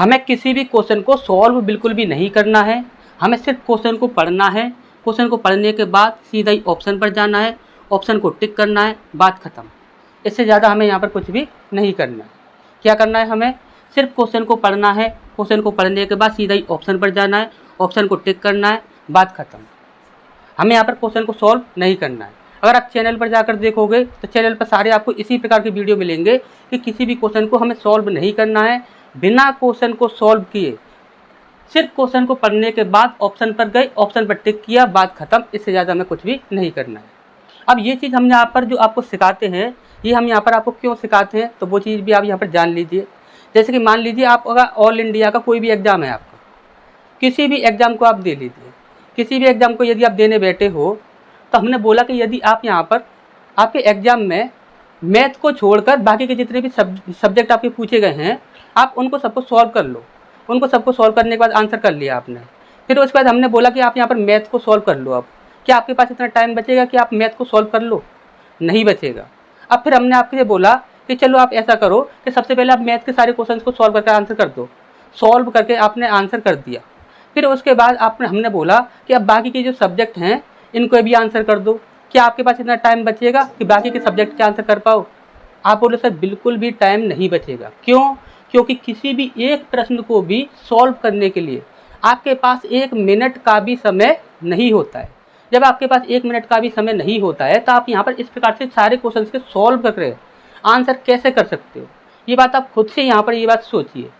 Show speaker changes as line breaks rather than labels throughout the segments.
हमें किसी भी क्वेश्चन को सॉल्व बिल्कुल भी नहीं करना है, हमें सिर्फ क्वेश्चन को पढ़ना है। क्वेश्चन को पढ़ने के बाद सीधा ही ऑप्शन पर जाना है, ऑप्शन को टिक करना है, बात खत्म। इससे ज़्यादा हमें यहाँ पर कुछ भी नहीं करना है। क्या करना है, हमें सिर्फ क्वेश्चन को पढ़ना है, क्वेश्चन को पढ़ने के बाद सीधा ही ऑप्शन पर जाना है, ऑप्शन को टिक करना है, बात खत्म। हमें यहाँ पर क्वेश्चन को सॉल्व नहीं करना है। अगर आप चैनल पर जाकर देखोगे तो चैनल पर सारे आपको इसी प्रकार के वीडियो मिलेंगे कि किसी भी क्वेश्चन को हमें सॉल्व नहीं करना है, बिना क्वेश्चन को सॉल्व किए सिर्फ क्वेश्चन को पढ़ने के बाद ऑप्शन पर गए, ऑप्शन पर टिक किया, बात खत्म। इससे ज़्यादा हमें कुछ भी नहीं करना है। अब ये चीज़ हम यहाँ पर जो आपको सिखाते हैं, ये हम यहाँ पर आपको क्यों सिखाते हैं, तो वो चीज़ भी आप यहाँ पर जान लीजिए। जैसे कि मान लीजिए आप अगर ऑल इंडिया का कोई भी एग्ज़ाम है, आपका किसी भी एग्ज़ाम को आप दे लीजिए, किसी भी एग्ज़ाम को यदि आप देने बैठे हो, तो हमने बोला कि यदि आप यहाँ पर आपके एग्ज़ाम में मैथ को छोड़कर बाकी के जितने भी सब्जेक्ट आपके पूछे गए हैं, आप उनको सबको सॉल्व कर लो। उनको सबको सॉल्व करने के बाद आंसर कर लिया आपने, फिर उसके बाद हमने बोला कि आप यहाँ पर मैथ को सॉल्व कर लो। अब क्या आपके पास इतना टाइम बचेगा कि आप मैथ को सॉल्व कर लो? नहीं बचेगा। अब फिर हमने आपसे बोला कि चलो आप ऐसा करो कि सबसे पहले आप मैथ के सारे क्वेश्चंस को सॉल्व करके आंसर कर दो। सॉल्व करके आपने आंसर कर दिया, फिर उसके बाद हमने बोला कि अब बाकी के जो सब्जेक्ट हैं इनको भी आंसर कर दो। क्या आपके पास इतना टाइम बचेगा कि बाकी के सब्जेक्ट के आंसर कर पाओ? आप बोले सर बिल्कुल भी टाइम नहीं बचेगा। क्यों? क्योंकि किसी भी एक प्रश्न को भी सॉल्व करने के लिए आपके पास 1 मिनट का भी समय नहीं होता है। जब आपके पास 1 मिनट का भी समय नहीं होता है तो आप यहाँ पर इस प्रकार से सारे क्वेश्चन के सॉल्व करके आंसर कैसे कर सकते हो? ये बात आप खुद से यहाँ पर ये बात सोचिए।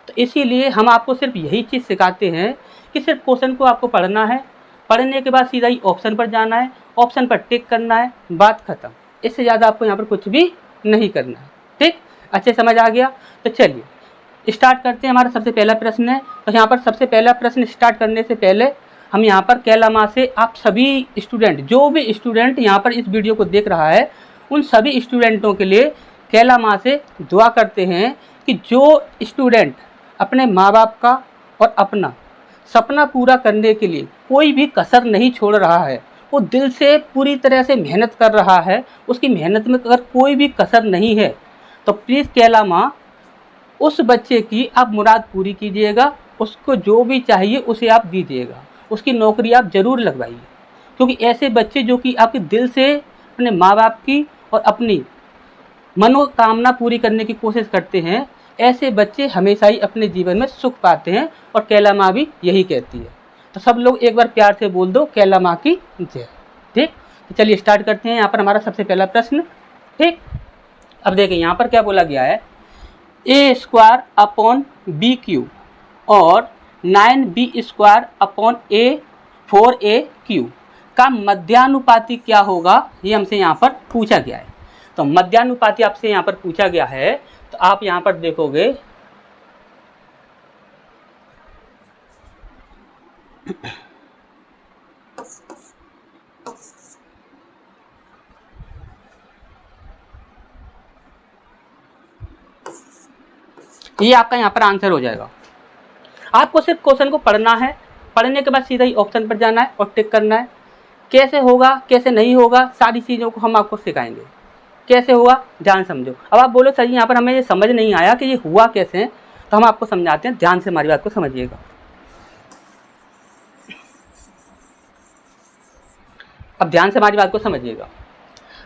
तो इसीलिए हम आपको सिर्फ यही चीज़ सिखाते हैं कि सिर्फ क्वेश्चन को आपको पढ़ना है, पढ़ने के बाद सीधा ही ऑप्शन पर जाना है, ऑप्शन पर टिक करना है, बात खत्म। इससे ज़्यादा आपको यहाँ पर कुछ भी नहीं करना है। ठीक, अच्छे समझ आ गया? तो चलिए स्टार्ट करते हैं। हमारा सबसे पहला प्रश्न है। तो यहाँ पर सबसे पहला प्रश्न स्टार्ट करने से पहले हम यहाँ पर कैला माँ से आप सभी स्टूडेंट, जो भी स्टूडेंट यहाँ पर इस वीडियो को देख रहा है, उन सभी स्टूडेंटों के लिए कैला माँ से दुआ करते हैं कि जो स्टूडेंट अपने माँ बाप का और अपना सपना पूरा करने के लिए कोई भी कसर नहीं छोड़ रहा है, वो दिल से पूरी तरह से मेहनत कर रहा है, उसकी मेहनत में अगर कोई भी कसर नहीं है, तो प्लीज़ कैला माँ उस बच्चे की आप मुराद पूरी कीजिएगा। उसको जो भी चाहिए उसे आप दीजिएगा, उसकी नौकरी आप ज़रूर लगवाइए। क्योंकि ऐसे बच्चे जो कि आपके दिल से अपने माँ बाप की और अपनी मनोकामना पूरी करने की कोशिश करते हैं, ऐसे बच्चे हमेशा ही अपने जीवन में सुख पाते हैं। और कैला माँ भी यही कहती है। तो सब लोग एक बार प्यार से बोल दो कैला माँ की जय। ठीक, तो चलिए स्टार्ट करते हैं। यहाँ पर हमारा सबसे पहला प्रश्न। ठीक, अब देखिए यहाँ पर क्या बोला गया है, a² अपॉन BQ और 9B² अपॉन 4AQ का मध्यानुपाती क्या होगा, ये हमसे यहाँ पर पूछा गया है। तो मध्यानुपाती आपसे यहाँ पर पूछा गया है, तो आप यहाँ पर देखोगे ये आपका यहाँ पर आंसर हो जाएगा। आपको सिर्फ क्वेश्चन को पढ़ना है, पढ़ने के बाद सीधा ही ऑप्शन पर जाना है और टिक करना है। कैसे होगा, कैसे नहीं होगा, सारी चीज़ों को हम आपको सिखाएंगे। कैसे होगा ध्यान समझो। अब आप बोलो सर यहाँ पर हमें ये समझ नहीं आया कि ये हुआ कैसे है, तो हम आपको समझाते हैं। ध्यान से हमारी बात को समझिएगा। अब ध्यान से हमारी बात को समझिएगा।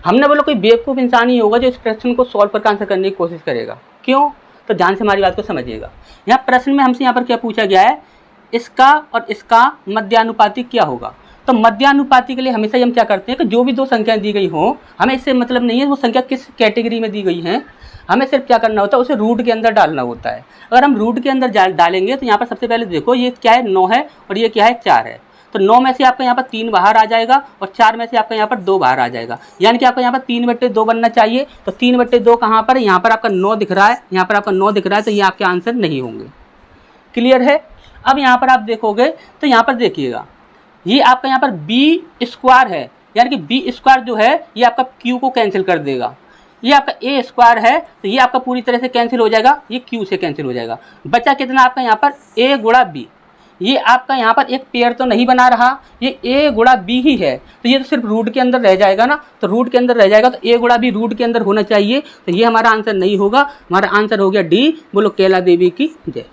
हमने बोला कोई बेवकूफ़ इंसान ही होगा जो इस प्रश्न को सॉल्व करके आंसर करने की कोशिश करेगा। क्यों? तो ध्यान से हमारी बात को समझिएगा। यहाँ प्रश्न में हमसे यहाँ पर क्या पूछा गया है, इसका और इसका मध्यानुपाती क्या होगा। तो मध्यानुपाती के लिए हमेशा ही हम क्या करते हैं कि जो भी दो संख्याएं दी गई हों, हमें इससे मतलब नहीं है वो संख्या किस कैटेगरी में दी गई हैं, हमें सिर्फ क्या करना होता है, उसे रूट के अंदर डालना होता है। अगर हम रूट के अंदर डालेंगे तो यहाँ पर सबसे पहले देखो ये क्या है, 9 है और ये क्या है, 4 है। तो 9 में से आपका यहाँ पर 3 बाहर आ जाएगा और 4 में से आपका यहाँ पर 2 बाहर आ जाएगा। यानी कि आपका यहाँ पर 3/2 बनना चाहिए। तो 3/2 कहाँ पर है, यहाँ पर आपका 9 दिख रहा है, यहाँ पर आपका 9 दिख रहा है, तो ये आपके आंसर नहीं होंगे। क्लियर है? अब यहाँ पर आप देखोगे तो यहाँ पर देखिएगा ये आपका यहाँ पर B² है, यानी कि B² जो है ये आपका Q को कैंसिल कर देगा। ये आपका A² है तो ये आपका पूरी तरह से कैंसिल हो जाएगा, ये Q से कैंसिल हो जाएगा। बचा कितना आपका यहाँ पर A गुणा B। ये आपका यहाँ पर एक पेयर तो नहीं बना रहा, ये A गुणा B ही है, तो ये तो सिर्फ रूट के अंदर रह जाएगा ना। तो रूट के अंदर रह जाएगा तो A गुणा B रूट के अंदर होना चाहिए। तो ये हमारा आंसर नहीं होगा, हमारा आंसर हो गया D। बोलो कैला देवी की जय।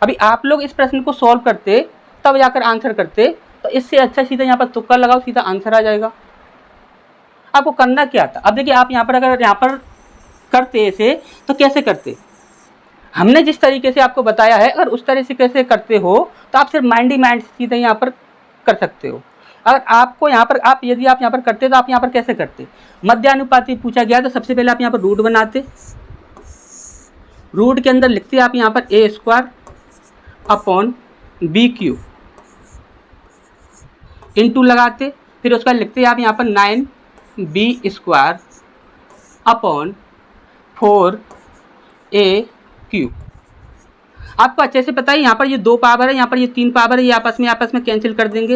अभी आप लोग इस प्रश्न को सॉल्व करते तब जाकर आंसर करते, तो इससे अच्छा सीधा यहाँ पर तुक्का लगाओ, सीधा आंसर आ जाएगा। आपको करना क्या था, अब देखिए आप यहाँ पर अगर यहाँ पर करते ऐसे तो कैसे करते, हमने जिस तरीके से आपको बताया है अगर उस तरह से कैसे करते हो तो आप सिर्फ माइंड ही माइंड सीधे यहाँ पर कर सकते हो। अगर आपको यहाँ पर यदि आप यहाँ पर करते तो आप यहाँ पर कैसे करते, मध्यानुपाती पूछा गया तो सबसे पहले आप यहाँ पर रूट बनाते, रूट के अंदर लिखते आप यहाँ पर a square upon b cube into लगाते, फिर उसका लिखते आप यहाँ पर 9b square upon 4a cube. आपको अच्छे से पता है यहाँ पर ये 2 पावर है, यहाँ पर ये 3 पावर है, ये आपस में कैंसिल कर देंगे,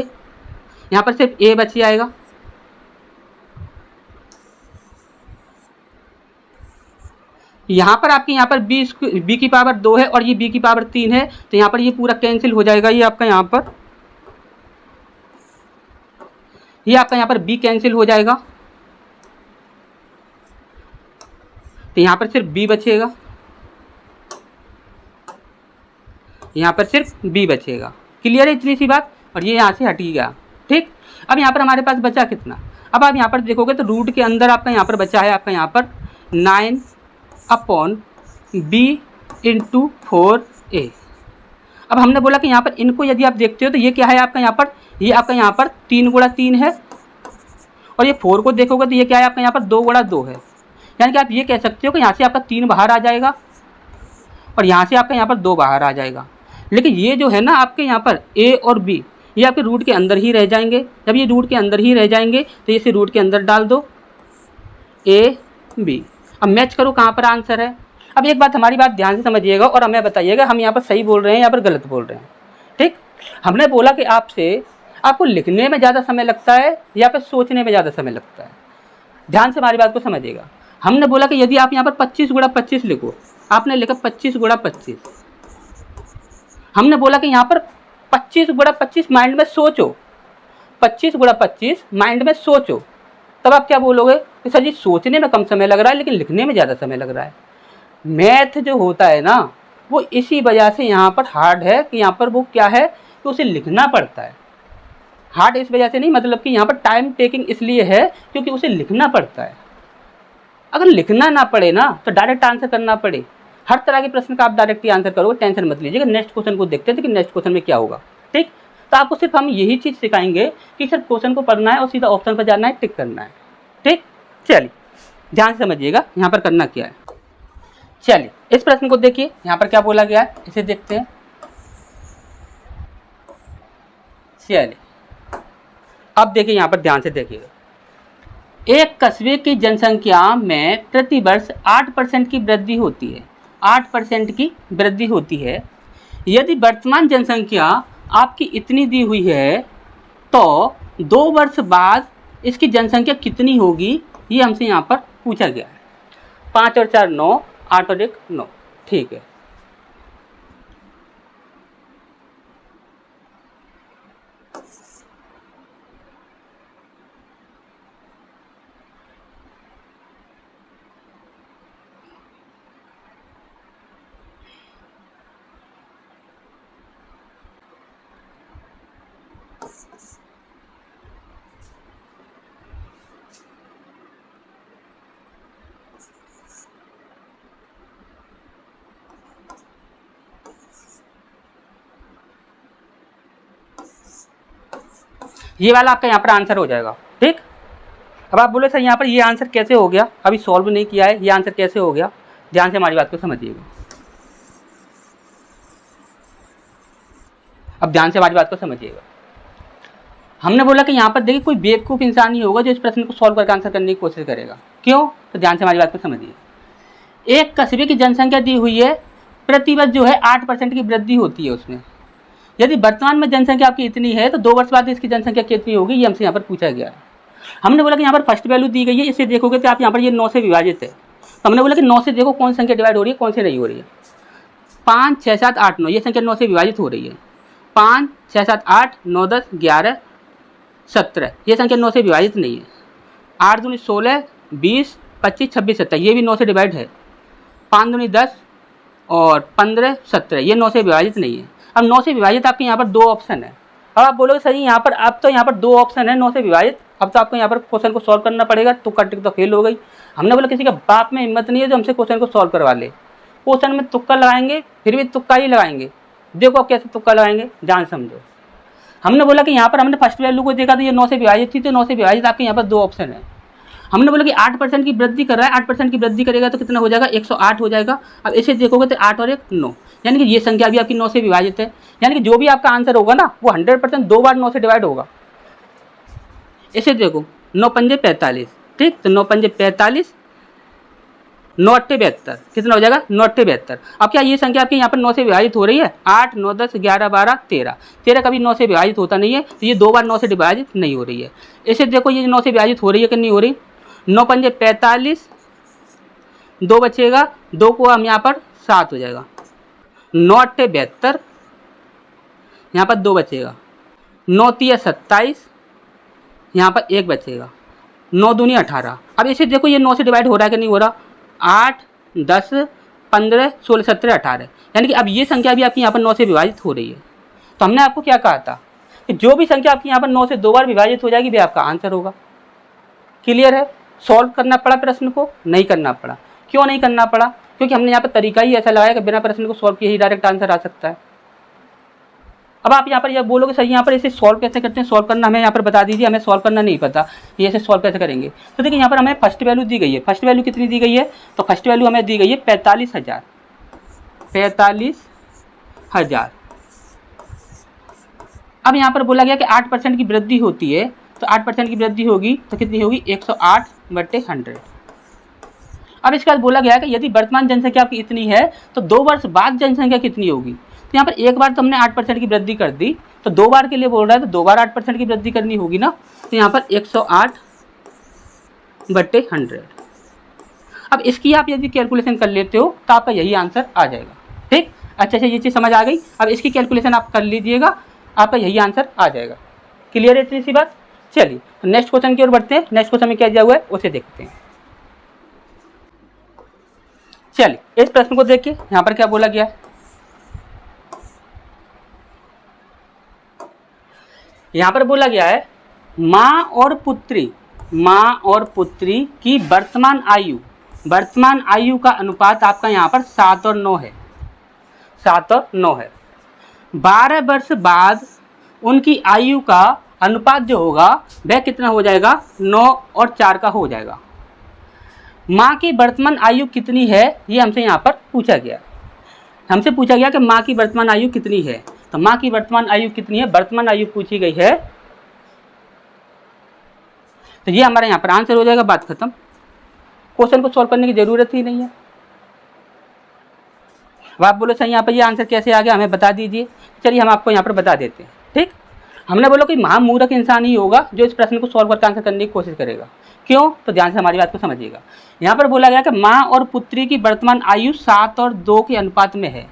यहाँ पर सिर्फ a बच जाएगा। यहाँ पर आपके यहाँ पर b की पावर 2 है और ये b की पावर 3 है, तो यहाँ पर ये पूरा कैंसिल हो जाएगा, ये आपका यहाँ पर b कैंसिल हो जाएगा, तो यहाँ पर सिर्फ b बचेगा, यहाँ पर सिर्फ b बचेगा। क्लियर है इतनी सी बात, और ये यहाँ से हट ही गया। ठीक, अब यहाँ पर हमारे पास बचा कितना, अब आप यहाँ पर देखोगे तो रूट के अंदर आपका यहाँ पर बचा है आपका यहाँ पर 9 अपॉन b इंटू 4a। अब हमने बोला कि यहाँ पर इनको यदि आप देखते हो तो ये क्या है आपका यहाँ पर, ये आपका यहाँ पर 3 गुणा 3 है, और ये 4 को देखोगे तो ये क्या है आपका यहाँ पर 2 गुणा 2 है। यानी कि आप ये कह सकते हो कि यहाँ से आपका 3 बाहर आ जाएगा और यहाँ से आपका यहाँ पर 2 बाहर आ जाएगा। लेकिन ये जो है ना आपके यहाँ पर a और b ये आपके रूट के अंदर ही रह जाएंगे। जब ये रूट के अंदर ही रह जाएंगे तो इसे रूट के अंदर डाल दो a b। अब मैच करो कहाँ पर आंसर है। अब एक बात हमारी बात ध्यान से समझिएगा और हमें बताइएगा हम यहाँ पर सही बोल रहे हैं या पर गलत बोल रहे हैं। ठीक, हमने बोला कि आपको लिखने में ज़्यादा समय लगता है या फिर सोचने में ज़्यादा समय लगता है। ध्यान से हमारी बात को समझिएगा। हमने बोला कि यदि आप यहाँ पर 25 गुणा 25 लिखो, आपने लिखा 25 गुणा 25। हमने बोला कि यहाँ पर 25 गुणा 25 माइंड में सोचो, 25 गुणा 25 माइंड में सोचो, तब आप क्या बोलोगे कि सर जी सोचने में कम समय लग रहा है लेकिन लिखने में ज़्यादा समय लग रहा है। मैथ जो होता है ना वो इसी वजह से यहाँ पर हार्ड है कि यहाँ पर वो क्या है कि उसे लिखना पड़ता है। हार्ड इस वजह से नहीं, मतलब कि यहाँ पर टाइम टेकिंग इसलिए है क्योंकि उसे लिखना पड़ता है। अगर लिखना ना पड़े ना तो डायरेक्ट आंसर करना पड़े, हर तरह के प्रश्न का आप डायरेक्ट ही आंसर करोगे, टेंशन मत लीजिएगा। नेक्स्ट क्वेश्चन को देखते हैं कि नेक्स्ट क्वेश्चन में क्या होगा। ठीक, तो आपको सिर्फ हम यही चीज़ सिखाएंगे कि सिर्फ क्वेश्चन को पढ़ना है और सीधा ऑप्शन पर जाना है, टिक करना है। ठीक, चलिए ध्यान से समझिएगा यहाँ पर करना क्या है। चलिए इस प्रश्न को देखिए, यहाँ पर क्या बोला गया है इसे देखते हैं। चलिए अब देखिए यहाँ पर ध्यान से देखिएगा। एक कस्बे की जनसंख्या में प्रति वर्ष 8% की वृद्धि होती है, 8% की वृद्धि होती है। यदि वर्तमान जनसंख्या आपकी इतनी दी हुई है तो 2 वर्ष बाद इसकी जनसंख्या कितनी होगी, ये हमसे यहाँ पर पूछा गया है। 5 और 4 9, 8 और 1 9। ठीक है, ये वाला आपका यहाँ पर आंसर हो जाएगा। ठीक, अब आप बोले सर यहाँ पर ये आंसर कैसे हो गया, अभी सॉल्व नहीं किया है, ये आंसर कैसे हो गया। ध्यान से हमारी बात को समझिएगा। अब ध्यान से हमारी बात को समझिएगा। हमने बोला कि यहाँ पर देखिए कोई बेवकूफ़ इंसान ही होगा जो इस प्रश्न को सॉल्व करके आंसर करने की कोशिश करेगा। क्यों, तो ध्यान से हमारी बात को समझिए। एक कस्बे की जनसंख्या दी हुई है, प्रतिवर्ष जो है 8% की वृद्धि होती है उसमें। यदि वर्तमान में जनसंख्या आपकी इतनी है तो 2 वर्ष बाद इसकी जनसंख्या कितनी होगी, ये हमसे यहाँ पर पूछा गया है। हमने बोला कि यहाँ पर फर्स्ट वैल्यू दी गई है, इसे देखोगे तो आप यहाँ पर ये 9 से विभाजित है, तो हमने बोला कि 9 से देखो कौन संख्या डिवाइड हो रही है कौन से नहीं हो रही है। 5 6 7 8 9 ये संख्या 9 से विभाजित हो रही है। 5 6 7 8 9 10 11 17 ये संख्या 9 से विभाजित नहीं है। 8 दूनी 16 20 25 26 27 ये भी 9 से डिवाइड है। 5 दूनी 10 और 15, 17, ये 9 से विभाजित नहीं है। अब 9 से विभाजित आपके यहाँ पर 2 ऑप्शन है। अब आप बोलोगे सही यहाँ पर, अब तो यहाँ पर 2 ऑप्शन है 9 से विभाजित, अब तो आपको यहाँ पर क्वेश्चन को सॉल्व करना पड़ेगा, तुक्का ट्रिक तो फेल हो गई। हमने बोला किसी का बाप में हिम्मत नहीं है जो हमसे क्वेश्चन को सॉल्व करवा ले। क्वेश्चन में तुक्का लगाएंगे, फिर भी तुक्का ही लगाएंगे। देखो आप कैसे तुक्का लगाएंगे, जान समझो। हमने बोला कि यहाँ पर हमने फर्स्ट वैल्यू को देखा तो ये 9 से विभाजित थी, तो 9 से विभाजित आपके यहाँ पर 2 ऑप्शन है। हमने बोला कि 8% की वृद्धि कर रहा है, 8% की वृद्धि करेगा तो कितना हो जाएगा, 108 हो जाएगा। अब इसे देखोगे तो 8 और 1 9, यानी कि ये संख्या भी आपकी 9 से विभाजित है। यानी कि जो भी आपका आंसर होगा ना वो 100% 2 बार 9 से डिवाइड होगा। इसे देखो 9 पंजे 45, ठीक, तो 9 पंजे 45, 9 अट्ठे 72, कितना हो जाएगा 9 अट्ठे 72। अब क्या ये संख्या आपकी यहाँ पर 9 से विभाजित हो रही है, 8 9 10 11 12 13, 13 कभी 9 से विभाजित होता नहीं है, तो ये 2 बार 9 से विभाजित नहीं हो रही है। इसे देखो ये 9 से विभाजित हो रही है कि नहीं हो रही, 9 पंजे 45, 2 बचेगा, 2 को हम यहाँ पर 7 हो जाएगा, 9 अट्ठे 72, यहाँ पर 2 बचेगा, 9 तिया 27, यहाँ पर 1 बचेगा, 9 दूनी 18। अब इसे देखो ये 9 से डिवाइड हो रहा है कि नहीं हो रहा, 8 10 15 16 17 18, यानी कि अब ये संख्या भी आपकी यहाँ पर 9 से विभाजित हो रही है। तो हमने आपको क्या कहा था कि जो भी संख्या आपकी यहाँ पर 9 से 2 बार विभाजित हो जाएगी वह आपका आंसर होगा। क्लियर है? सॉल्व करना पड़ा प्रश्न को? नहीं करना पड़ा। क्यों नहीं करना पड़ा? क्योंकि हमने यहाँ पर तरीका ही ऐसा लगाया कि बिना प्रश्न को सॉल्व किए ही डायरेक्ट आंसर आ सकता है। अब आप यहाँ पर यह बोलोगे सही, यहाँ पर इसे सॉल्व कैसे करते हैं, सॉल्व करना हमें यहाँ पर बता दीजिए, हमें सॉल्व करना नहीं पता, ये ऐसे सॉल्व कैसे करेंगे। तो देखिए यहाँ पर हमें फर्स्ट वैल्यू दी गई है, फर्स्ट वैल्यू कितनी दी गई है, तो फर्स्ट वैल्यू हमें दी गई है 45,000, 45,000। अब यहाँ पर बोला गया कि 8% की वृद्धि होती है, तो 8% की वृद्धि होगी तो कितनी होगी, 108/100। अब इसके बाद बोला गया कि यदि वर्तमान जनसंख्या आपकी इतनी है तो 2 वर्ष बाद जनसंख्या कितनी होगी। तो यहाँ पर एक बार तो हमने 8% की वृद्धि कर दी, तो 2 बार के लिए बोल रहा है तो 2 बार 8% की वृद्धि करनी होगी ना, तो यहाँ पर 108/100। अब इसकी आप यदि कैलकुलेशन कर लेते हो तो आपका यही आंसर आ जाएगा। ठीक, अच्छा अच्छा, ये चीज़ समझ आ गई। अब इसकी कैलकुलेशन आप कर लीजिएगा, आपका यही आंसर आ जाएगा। क्लियर है इतनी सी बात? चलिए तो नेक्स्ट क्वेश्चन की ओर बढ़ते हैं। नेक्स्ट क्वेश्चन में क्या दिया हुआ है उसे देखते हैं। चलिए इस प्रश्न को देखिए, यहाँ पर क्या बोला गया है। यहाँ पर बोला गया है माँ और पुत्री की वर्तमान आयु का अनुपात आपका यहाँ पर 7 और 9 है, 7 और 9 है। 12 वर्ष बाद उनकी आयु का अनुपात जो होगा वह कितना हो जाएगा, 9 और 4 का हो जाएगा। माँ की वर्तमान आयु कितनी है ये हमसे यहाँ पर पूछा गया। हमसे पूछा गया कि माँ की वर्तमान आयु कितनी है, तो माँ की वर्तमान आयु कितनी है, वर्तमान आयु पूछी गई है, तो ये हमारा यहाँ पर आंसर हो जाएगा, बात खत्म। क्वेश्चन को सॉल्व करने की जरूरत ही नहीं है। अब आप बोलो सही यहाँ पर ये आंसर कैसे आ गया, हमें बता दीजिए। चलिए हम आपको यहाँ पर बता देते हैं। ठीक, हमने बोला कि महामूर्ख इंसान ही होगा जो इस प्रश्न को सॉल्व करके आंसर करने की कोशिश करेगा। क्यों? तो ध्यान से हमारी बात को समझिएगा। यहाँ पर बोला गया कि माँ और पुत्री की वर्तमान आयु 7 और 2 के अनुपात में है।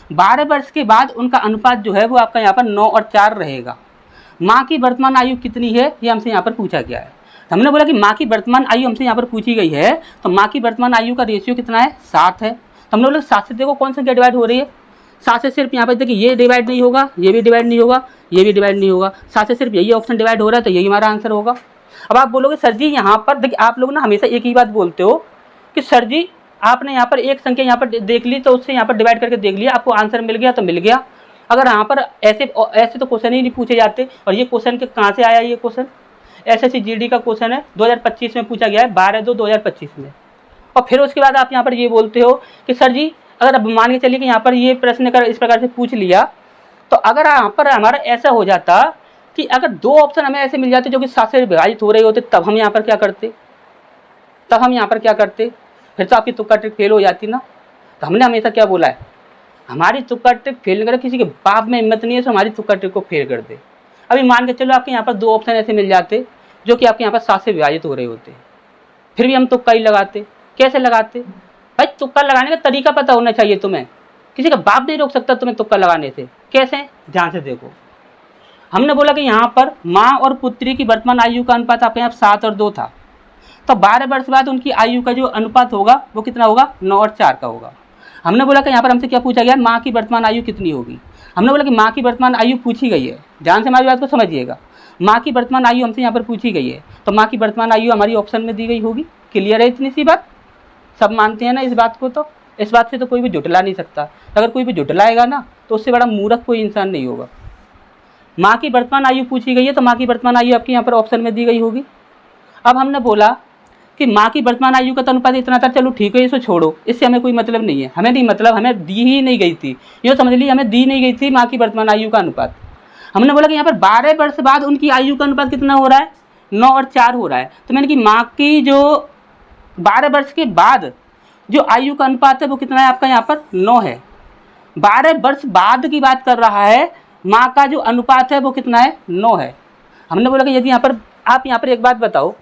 12 वर्ष के बाद उनका अनुपात जो है वो आपका यहाँ पर 9 और 4 रहेगा। माँ की वर्तमान आयु कितनी है ये हमसे यहाँ पर पूछा गया है। हमने बोला कि माँ की वर्तमान आयु हमसे यहाँ पर पूछी गई है, तो माँ की वर्तमान आयु का रेशियो कितना है, 7 है। तो हमने बोला 7 से देखो कौन संख्या डिवाइड हो रही है, 7 से सिर्फ यहाँ पर देखिए ये डिवाइड नहीं होगा, ये भी डिवाइड नहीं होगा, ये भी डिवाइड नहीं होगा, 7 से सिर्फ यही ऑप्शन डिवाइड हो रहा है, तो यही हमारा आंसर होगा। अब आप बोलोगे सर जी यहाँ पर देखिए, आप लोग ना हमेशा एक ही बात बोलते हो कि सर जी आपने यहाँ पर एक संख्या यहाँ पर देख ली तो उससे यहाँ पर डिवाइड करके देख लिया, आपको आंसर मिल गया तो मिल गया। अगर यहाँ पर ऐसे तो क्वेश्चन ही नहीं पूछे जाते। और ये क्वेश्चन के कहाँ से आया, ये क्वेश्चन SSC GD का क्वेश्चन है, 2025 में पूछा गया है, 12/2/2025 में। और फिर उसके बाद आप यहाँ पर ये बोलते हो कि सर जी अगर अब मान के चलिए कि यहाँ पर ये प्रश्न कर इस प्रकार से पूछ लिया, तो अगर यहाँ पर हमारा ऐसा हो जाता कि अगर 2 ऑप्शन हमें ऐसे मिल जाते जो कि 7 से विभाजित हो रहे होते, तब हम यहाँ पर क्या करते, फिर तो आपकी तुक्का ट्रिक फेल हो जाती ना। तो हमने हमेशा क्या बोला है, हमारी तुक्का ट्रिक फेल नहीं करे, किसी के बाप में हिम्मत नहीं है तो हमारी तुक्का ट्रिक को फेल कर दे। अभी मान के चलो आपके यहाँ पर 2 ऑप्शन ऐसे मिल जाते जो कि आपके यहाँ पर 7 से विभाजित हो रहे होते, फिर भी हम तुक्का ही लगाते। कैसे लगाते भाई, तुक्का लगाने का तरीका पता होना चाहिए तुम्हें, किसी का बाप नहीं रोक सकता तुम्हें तुक्का लगाने से। कैसे, ध्यान से देखो। हमने बोला कि यहाँ पर माँ और पुत्री की वर्तमान आयु का अनुपात आपके यहाँ 7 और 2 था, तो 12 वर्ष बाद उनकी आयु का जो अनुपात होगा वो कितना होगा, 9 और 4 का होगा। हमने बोला कि यहाँ पर हमसे क्या पूछा गया, माँ की वर्तमान आयु कितनी होगी। हमने बोला कि माँ की वर्तमान आयु पूछी गई है, ध्यान से हमारी बात को समझिएगा। माँ की वर्तमान आयु हमसे यहाँ पर पूछी गई है, तो माँ की वर्तमान आयु हमारी ऑप्शन में दी गई होगी। क्लियर है इतनी सी बात, सब मानते हैं ना इस बात को। तो इस बात से तो कोई भी जुटला नहीं सकता। अगर कोई भी जुटलाएगा ना तो उससे बड़ा मूर्ख कोई इंसान नहीं होगा। माँ की वर्तमान आयु पूछी गई है, तो माँ की वर्तमान आयु आपके यहाँ पर ऑप्शन में दी गई होगी। अब हमने बोला कि माँ की वर्तमान आयु का तो अनुपात इतना था, चलो ठीक है, इसको छोड़ो, इससे हमें कोई मतलब नहीं है। हमें नहीं मतलब, हमें दी ही नहीं गई थी, ये समझ लीजिए हमें दी नहीं गई थी माँ की वर्तमान आयु का अनुपात। हमने बोला कि यहाँ पर 12 वर्ष बाद उनकी आयु का अनुपात कितना हो रहा है, 9 और 4 हो रहा है। तो मैंने कि माँ की जो 12 वर्ष के बाद जो आयु का अनुपात है वो कितना है आपका, यहाँ पर 9 है। 12 वर्ष बाद की बात कर रहा है, माँ का जो अनुपात है वो कितना है, 9 है। हमने बोला कि यदि यहाँ पर आप यहाँ पर एक बात बताओ,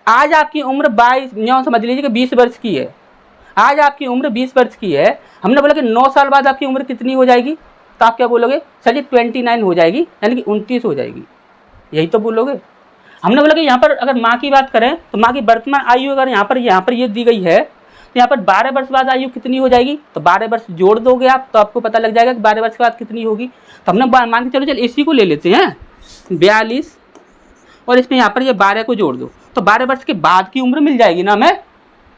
आज आपकी उम्र 22 समझ लीजिए कि 20 वर्ष की है। आज आपकी उम्र 20 वर्ष की है। हमने बोला कि 9 साल बाद आपकी उम्र कितनी हो जाएगी, तो आप क्या बोलोगे, चलिए 29 हो जाएगी, यानी कि 29 हो जाएगी, यही तो बोलोगे। हमने बोला कि यहाँ पर अगर माँ की बात करें तो माँ की वर्तमान आयु अगर यहाँ पर ये दी गई है, तो यहाँ पर 12 वर्ष बाद आयु कितनी हो जाएगी, तो 12 वर्ष जोड़ दोगे आप तो आपको पता लग जाएगा कि 12 वर्ष के बाद कितनी होगी। तो हमने मान के चलो इसी को ले लेते हैं 42, और इसमें यहाँ पर ये 12 को जोड़ दो, तो 12 वर्ष के बाद की उम्र मिल जाएगी ना हमें।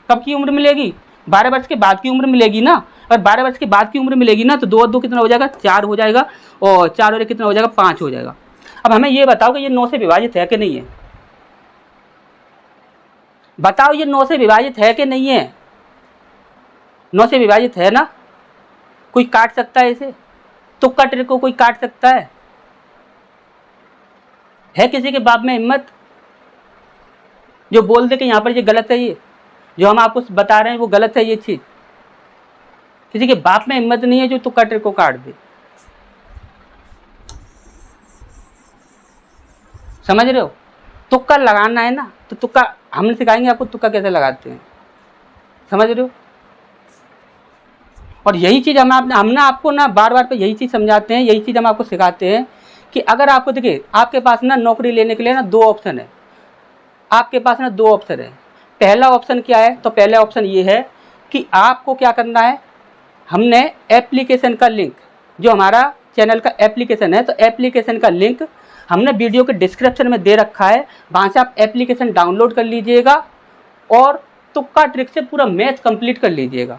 कब की उम्र मिलेगी, 12 वर्ष के बाद की उम्र मिलेगी ना। अगर 12 वर्ष के बाद की उम्र मिलेगी ना तो 2 और 2 कितना हो जाएगा, 4 हो जाएगा, और 4 और 1 कितना हो जाएगा, 5 हो जाएगा। अब हमें ये बताओ कि ये 9 से विभाजित है कि नहीं है, बताओ ये 9 से विभाजित है कि नहीं है। 9 से विभाजित है ना, कोई काट सकता है इसे, तुक्का ट्रिक को कोई काट सकता है किसी के बाप में हिम्मत जो बोल दे कि यहाँ पर ये गलत है, ये जो हम आपको बता रहे हैं वो गलत है, ये चीज किसी के बाप में हिम्मत नहीं है जो तुक्का ट्रिक को काट दे। समझ रहे हो, तुक्का लगाना है ना तो तुक्का हम सिखाएंगे आपको, तुक्का कैसे लगाते हैं, समझ रहे हो। और यही चीज हम ना आपको ना बार बार पे यही चीज समझाते हैं, यही चीज हम आपको सिखाते हैं कि अगर आपको देखिए आपके पास ना नौकरी लेने के लिए ना 2 ऑप्शन है, आपके पास ना 2 ऑप्शन है। पहला ऑप्शन क्या है, तो पहला ऑप्शन ये है कि आपको क्या करना है, हमने एप्लीकेशन का लिंक, जो हमारा चैनल का एप्लीकेशन है, तो एप्लीकेशन का लिंक हमने वीडियो के डिस्क्रिप्शन में दे रखा है, वहाँ से आप एप्लीकेशन डाउनलोड कर लीजिएगा और तुक्का ट्रिक से पूरा मैथ कंप्लीट कर लीजिएगा।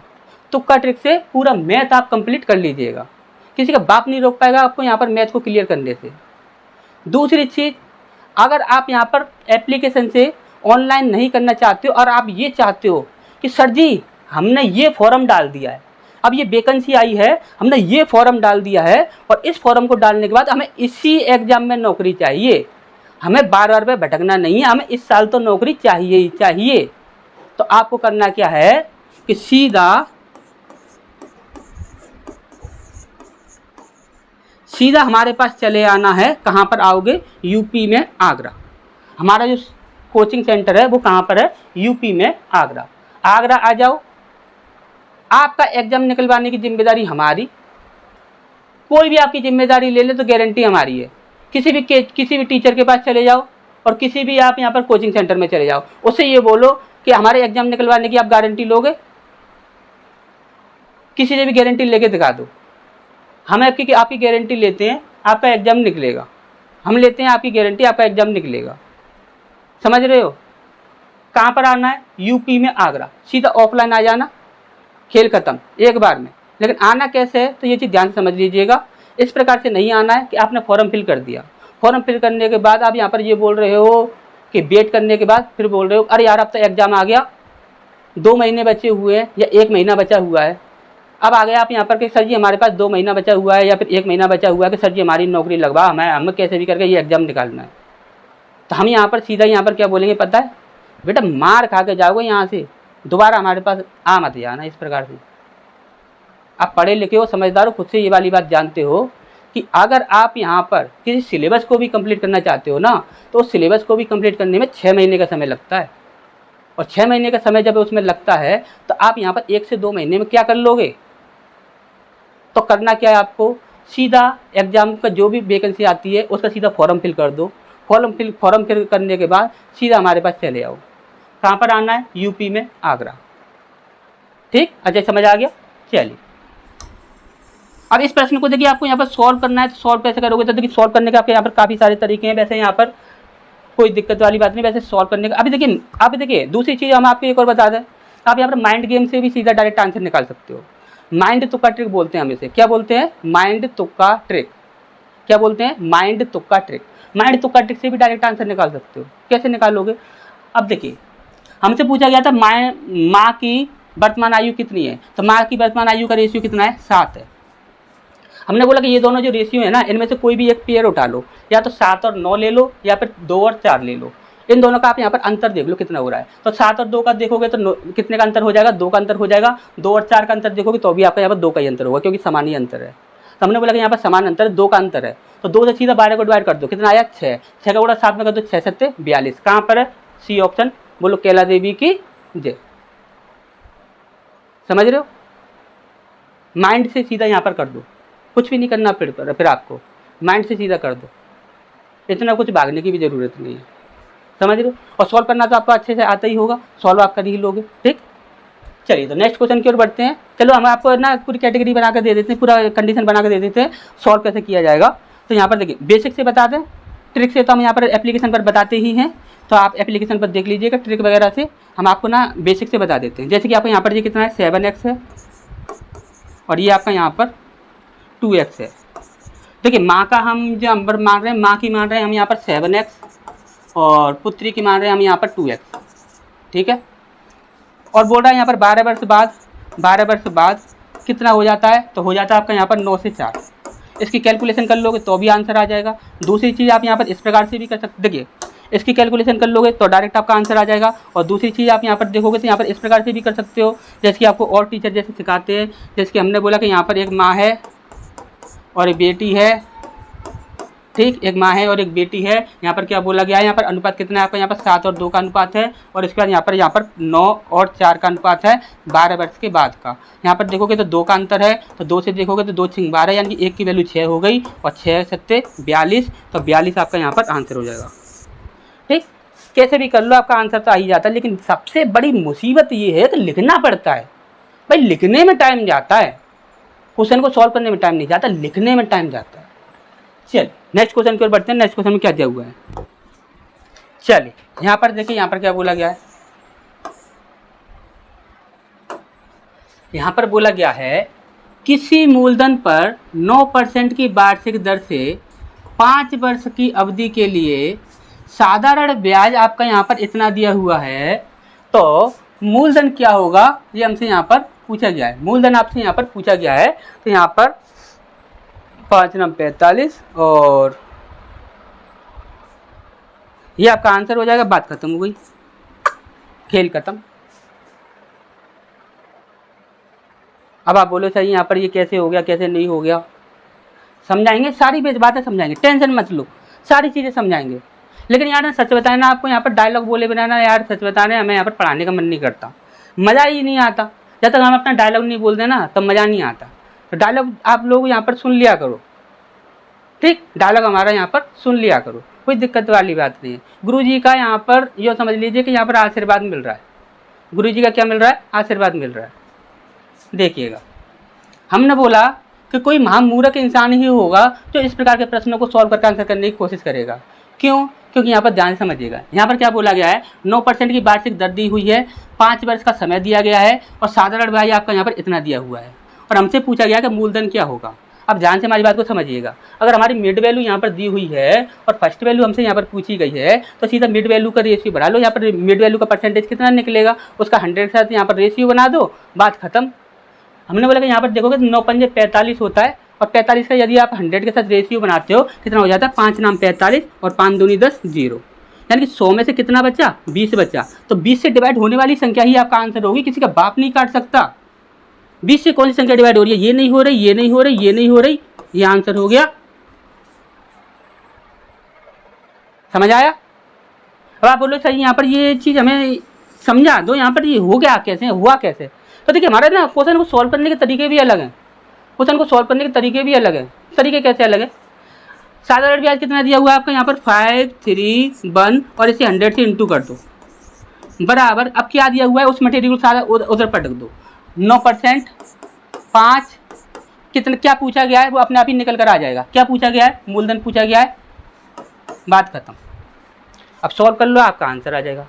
तुक्का ट्रिक से पूरा मैथ आप कंप्लीट कर लीजिएगा, किसी का बाप नहीं रोक पाएगा आपको यहाँ पर मैथ को क्लियर करने से। दूसरी चीज़, अगर आप यहाँ पर एप्लीकेशन से ऑनलाइन नहीं करना चाहते हो और आप ये चाहते हो कि सर जी हमने ये फॉर्म डाल दिया है, अब ये वैकेंसी आई है, हमने ये फॉर्म डाल दिया है और इस फॉर्म को डालने के बाद हमें इसी एग्जाम में नौकरी चाहिए, हमें बार बार पे भटकना नहीं है, हमें इस साल तो नौकरी चाहिए ही चाहिए, तो आपको करना क्या है कि सीधा हमारे पास चले आना है। कहाँ पर आओगे, यूपी में आगरा। हमारा जो कोचिंग सेंटर है वो कहाँ पर है, यूपी में आगरा। आगरा आ जाओ, आपका एग्जाम निकलवाने की जिम्मेदारी हमारी, कोई भी आपकी जिम्मेदारी ले ले तो गारंटी हमारी है। किसी भी टीचर के पास चले जाओ और किसी भी आप यहाँ पर कोचिंग सेंटर में चले जाओ, उससे ये बोलो कि हमारे एग्जाम निकलवाने की आप गारंटी लोगे, किसी से भी गारंटी लेके दिखा दो। हम आपकी गारंटी लेते हैं, आपका एग्जाम निकलेगा, हम लेते हैं आपकी गारंटी, आपका एग्जाम निकलेगा। समझ रहे हो, कहाँ पर आना है, यूपी में आगरा। सीधा ऑफलाइन आ जाना, खेल खत्म एक बार में। लेकिन आना कैसे है तो ये चीज़ ध्यान से समझ लीजिएगा। इस प्रकार से नहीं आना है कि आपने फॉर्म फिल कर दिया, फॉर्म फिल करने के बाद आप यहाँ पर ये बोल रहे हो कि वेट करने के बाद फिर बोल रहे हो अरे यार अब तो एग्जाम आ गया, 2 महीने बचे हुए हैं या 1 महीना बचा हुआ है। अब आ गए आप यहाँ पर कि सर जी हमारे पास 2 महीना बचा हुआ है या फिर 1 महीना बचा हुआ है कि सर जी हमारी नौकरी लगवा, हमें कैसे भी करके ये एग्जाम निकालना है। तो हम यहाँ पर सीधा यहाँ पर क्या बोलेंगे पता है, बेटा मार खा के जाओगे यहाँ से, दोबारा हमारे पास आ मत जाना। इस प्रकार से आप पढ़े लिखे हो, समझदार हो, खुद से ये वाली बात जानते हो कि अगर आप यहाँ पर किसी सिलेबस को भी कंप्लीट करना चाहते हो ना, तो उस सिलेबस को भी कंप्लीट करने में 6 महीने का समय लगता है। और 6 महीने का समय जब उसमें लगता है तो आप यहाँ पर 1 से 2 महीने में क्या कर लोगे। तो करना क्या है आपको, सीधा एग्जाम का जो भी वैकेंसी आती है उसका सीधा फॉर्म फिल कर दो। फॉर्म फिल करने के बाद सीधा हमारे पास चले आओ। कहाँ पर आना है, यूपी में आगरा। ठीक, अजय समझ आ गया। चलिए अब इस प्रश्न को देखिए आपको यहाँ पर सॉल्व करना है, तो सॉल्व कैसे करोगे? तो देखिए सॉल्व करने के आपके यहाँ पर काफ़ी सारे तरीके हैं, वैसे यहाँ पर कोई दिक्कत वाली बात नहीं, वैसे सॉल्व करने का। अभी देखिए दूसरी चीज़ हम आपको एक और बता दें, आप यहाँ पर माइंड गेम से भी सीधा डायरेक्ट आंसर निकाल सकते हो। माइंड तुक्का ट्रिक बोलते हैं हम इसे। क्या बोलते हैं? माइंड तुक्का ट्रिक। क्या बोलते हैं? माइंड तुक्का ट्रिक। माइंड तुक्का ट्रिक से भी डायरेक्ट आंसर निकाल सकते हो। कैसे निकालोगे? अब देखिए हमसे पूछा गया था माँ की वर्तमान आयु कितनी है, तो माँ की वर्तमान आयु का रेशियो कितना है? 7 है। हमने बोला कि ये दोनों जो रेशियो है ना, इनमें से कोई भी एक पेयर उठा लो, या तो 7 और 9 ले लो, या फिर 2 और 4 ले लो। इन दोनों का आप यहाँ पर अंतर देख लो कितना हो रहा है। तो 7 और 2 का देखोगे तो कितने का अंतर हो जाएगा? 2 का अंतर हो जाएगा। 2 और 4 का अंतर देखोगे तो भी आपका यहाँ पर 2 का ही अंतर होगा, क्योंकि समान ही अंतर है। तो हमने बोला कि यहाँ पर समान अंतर 2 का अंतर है, तो 2 से सीधा 12 को डिवाइड कर दो, कितना आया? 6। 6 का गुणा 7 में कर दो, 6 7 42। कहाँ पर है? C option. बोलो कैला देवी की जय। समझ रहे हो? माइंड से सीधा यहाँ पर कर दो, कुछ भी नहीं करना फिर आपको माइंड से सीधा कर दो, इतना कुछ भागने की भी ज़रूरत नहीं है। समझ रहे हो? और सॉल्व करना तो आपको अच्छे से आता ही होगा, सॉल्व आप कर ही लोगे। ठीक, चलिए तो नेक्स्ट क्वेश्चन की ओर बढ़ते हैं। चलो हम आपको ना पूरी कैटेगरी बना कर दे देते हैं, पूरा कंडीशन बना कर दे देते हैं, सॉल्व कैसे किया जाएगा। तो यहाँ पर देखिए बेसिक से बता दें, ट्रिक से तो हम यहाँ पर एप्लीकेशन पर बताते ही हैं, तो आप एप्लीकेशन पर देख लीजिएगा। ट्रिक वगैरह से हम आपको ना बेसिक से बता देते हैं। जैसे कि आपको यहाँ पर ये कितना है? 7x है, और ये आपका यहाँ पर 2x है। देखिए माँ का हम जो नंबर मान रहे हैं, माँ की मान रहे हैं हम यहाँ पर 7x, और पुत्री की मान रहे हैं हम यहाँ पर 2x। ठीक है, और बोल रहा है यहाँ पर 12 वर्ष बाद, 12 वर्ष बाद कितना हो जाता है? तो हो जाता है आपका यहाँ पर 9 से 4। इसकी कैलकुलेशन कर लोगे तो भी आंसर आ जाएगा। दूसरी चीज़ आप यहाँ पर इस प्रकार से भी कर सकते, देखिए इसकी कैलकुलेशन कर लोगे तो डायरेक्ट आपका आंसर आ जाएगा। और दूसरी चीज़ आप यहाँ पर देखोगे तो यहाँ पर इस प्रकार से भी कर सकते हो, जैसे कि आपको और टीचर जैसे सिखाते हैं। जैसे कि हमने बोला कि यहाँ पर एक माँ है और एक बेटी है, ठीक, एक माँ है और एक बेटी है। यहाँ पर क्या बोला गया है? यहाँ पर अनुपात कितना है आपका? यहाँ पर 7 और 2 का अनुपात है, और इसके बाद यहाँ पर 9 और 4 का अनुपात है 12 वर्ष के बाद का। यहाँ पर देखोगे तो 2 का अंतर है, तो 2 से देखोगे तो 2 6 12, यानी कि 1 की वैल्यू 6 हो गई, और 6 7 42, तो 42 आपका यहाँ पर आंसर हो जाएगा। ठीक, कैसे भी कर लो आपका आंसर तो आ ही जाता है। लेकिन सबसे बड़ी मुसीबत ये है कि लिखना पड़ता है भाई, लिखने में टाइम जाता है, क्वेश्चन को सॉल्व करने में टाइम नहीं जाता, लिखने में टाइम जाता है। चलिए नेक्स्ट क्वेश्चन की ओर बढ़ते हैं। नेक्स्ट क्वेश्चन में क्या दिया हुआ है? चलिए यहाँ पर देखिए, यहाँ पर क्या बोला गया है? यहाँ पर बोला गया है किसी मूलधन पर 9% की वार्षिक दर से 5 वर्ष की अवधि के लिए साधारण ब्याज आपका यहाँ पर इतना दिया हुआ है, तो मूलधन क्या होगा? ये हमसे यहाँ पर पूछा गया है। मूलधन आपसे यहाँ पर पूछा गया है, तो यहाँ पर 5 9 45, और ये आपका आंसर हो जाएगा। बात खत्म हो गई, खेल खत्म। अब आप बोलो सही यहाँ पर ये कैसे हो गया, कैसे नहीं हो गया? समझाएंगे, सारी बातें समझाएंगे, टेंशन मत लो, सारी चीज़ें समझाएंगे। लेकिन यार सच बताए ना, आपको यहाँ पर डायलॉग बोले बिना ना यार, सच बताने हमें यहाँ पर पढ़ाने का मन नहीं करता, मज़ा ही नहीं आता। जब तक हम अपना डायलॉग नहीं बोलते ना तब मज़ा नहीं आता। तो डायलॉग आप लोग यहाँ पर सुन लिया करो, ठीक, डायलॉग हमारा यहाँ पर सुन लिया करो, कोई दिक्कत वाली बात नहीं है। गुरुजी का यहाँ पर ये समझ लीजिए कि यहाँ पर आशीर्वाद मिल रहा है। गुरुजी का क्या मिल रहा है? आशीर्वाद मिल रहा है। देखिएगा, हमने बोला कि कोई महामूर्ख इंसान ही होगा जो इस प्रकार के प्रश्नों को सॉल्व करके आंसर करने की कोशिश करेगा। क्यों? क्योंकि यहाँ पर ध्यान समझिएगा, यहाँ पर क्या बोला गया है? 9% की वार्षिक दर दी हुई है, 5 वर्ष का समय दिया गया है, और साधारण ब्याज आपका यहाँ पर इतना दिया हुआ है, और हमसे पूछा गया कि मूलधन क्या होगा। अब ध्यान से हमारी बात को समझिएगा। अगर हमारी मिड वैल्यू यहाँ पर दी हुई है और फर्स्ट वैल्यू हमसे यहाँ पर पूछी गई है, तो सीधा मिड वैल्यू का रेशियो बढ़ा लो। यहाँ पर मिड वैल्यू का परसेंटेज कितना निकलेगा, उसका 100 के साथ यहाँ पर रेशियो बना दो, बात खत्म। हमने बोला कि यहाँ पर देखोगे 9 पंजे 45 होता है, और 45 का यदि आप 100 के साथ रेशियो बनाते हो कितना हो जाता है? 5 9 45, और 5 दूनी 10 0, यानी कि 100 में से कितना बचा? 20 बचा। तो 20 से डिवाइड होने वाली संख्या ही आपका आंसर होगी, किसी का बाप नहीं काट सकता। 20 से कौन सी संख्या डिवाइड हो रही है? ये नहीं हो रही, ये नहीं हो रही, ये नहीं हो रही, ये आंसर हो गया। समझ आया? अब आप बोलो सही, यहाँ पर ये चीज़ हमें समझा दो, यहाँ पर ये हो गया कैसे, हुआ कैसे? तो देखिए हमारे ना क्वेश्चन को सॉल्व करने के तरीके भी अलग हैं, क्वेश्चन को सॉल्व करने के तरीके भी अलग हैं। तरीके कैसे अलग है? साधारण ब्याज कितना दिया हुआ है आपका यहाँ पर? 5 3 1, और इसे 100 से इंटू कर दो, बराबर। अब क्या दिया हुआ है? उस मटेरियल को सारा उधर पटक दो। 9%, 5, कितना क्या पूछा गया है वो अपने आप ही निकल कर आ जाएगा। क्या पूछा गया है? मूलधन पूछा गया है, बात खत्म। अब सॉल्व कर लो, आपका आंसर आ जाएगा।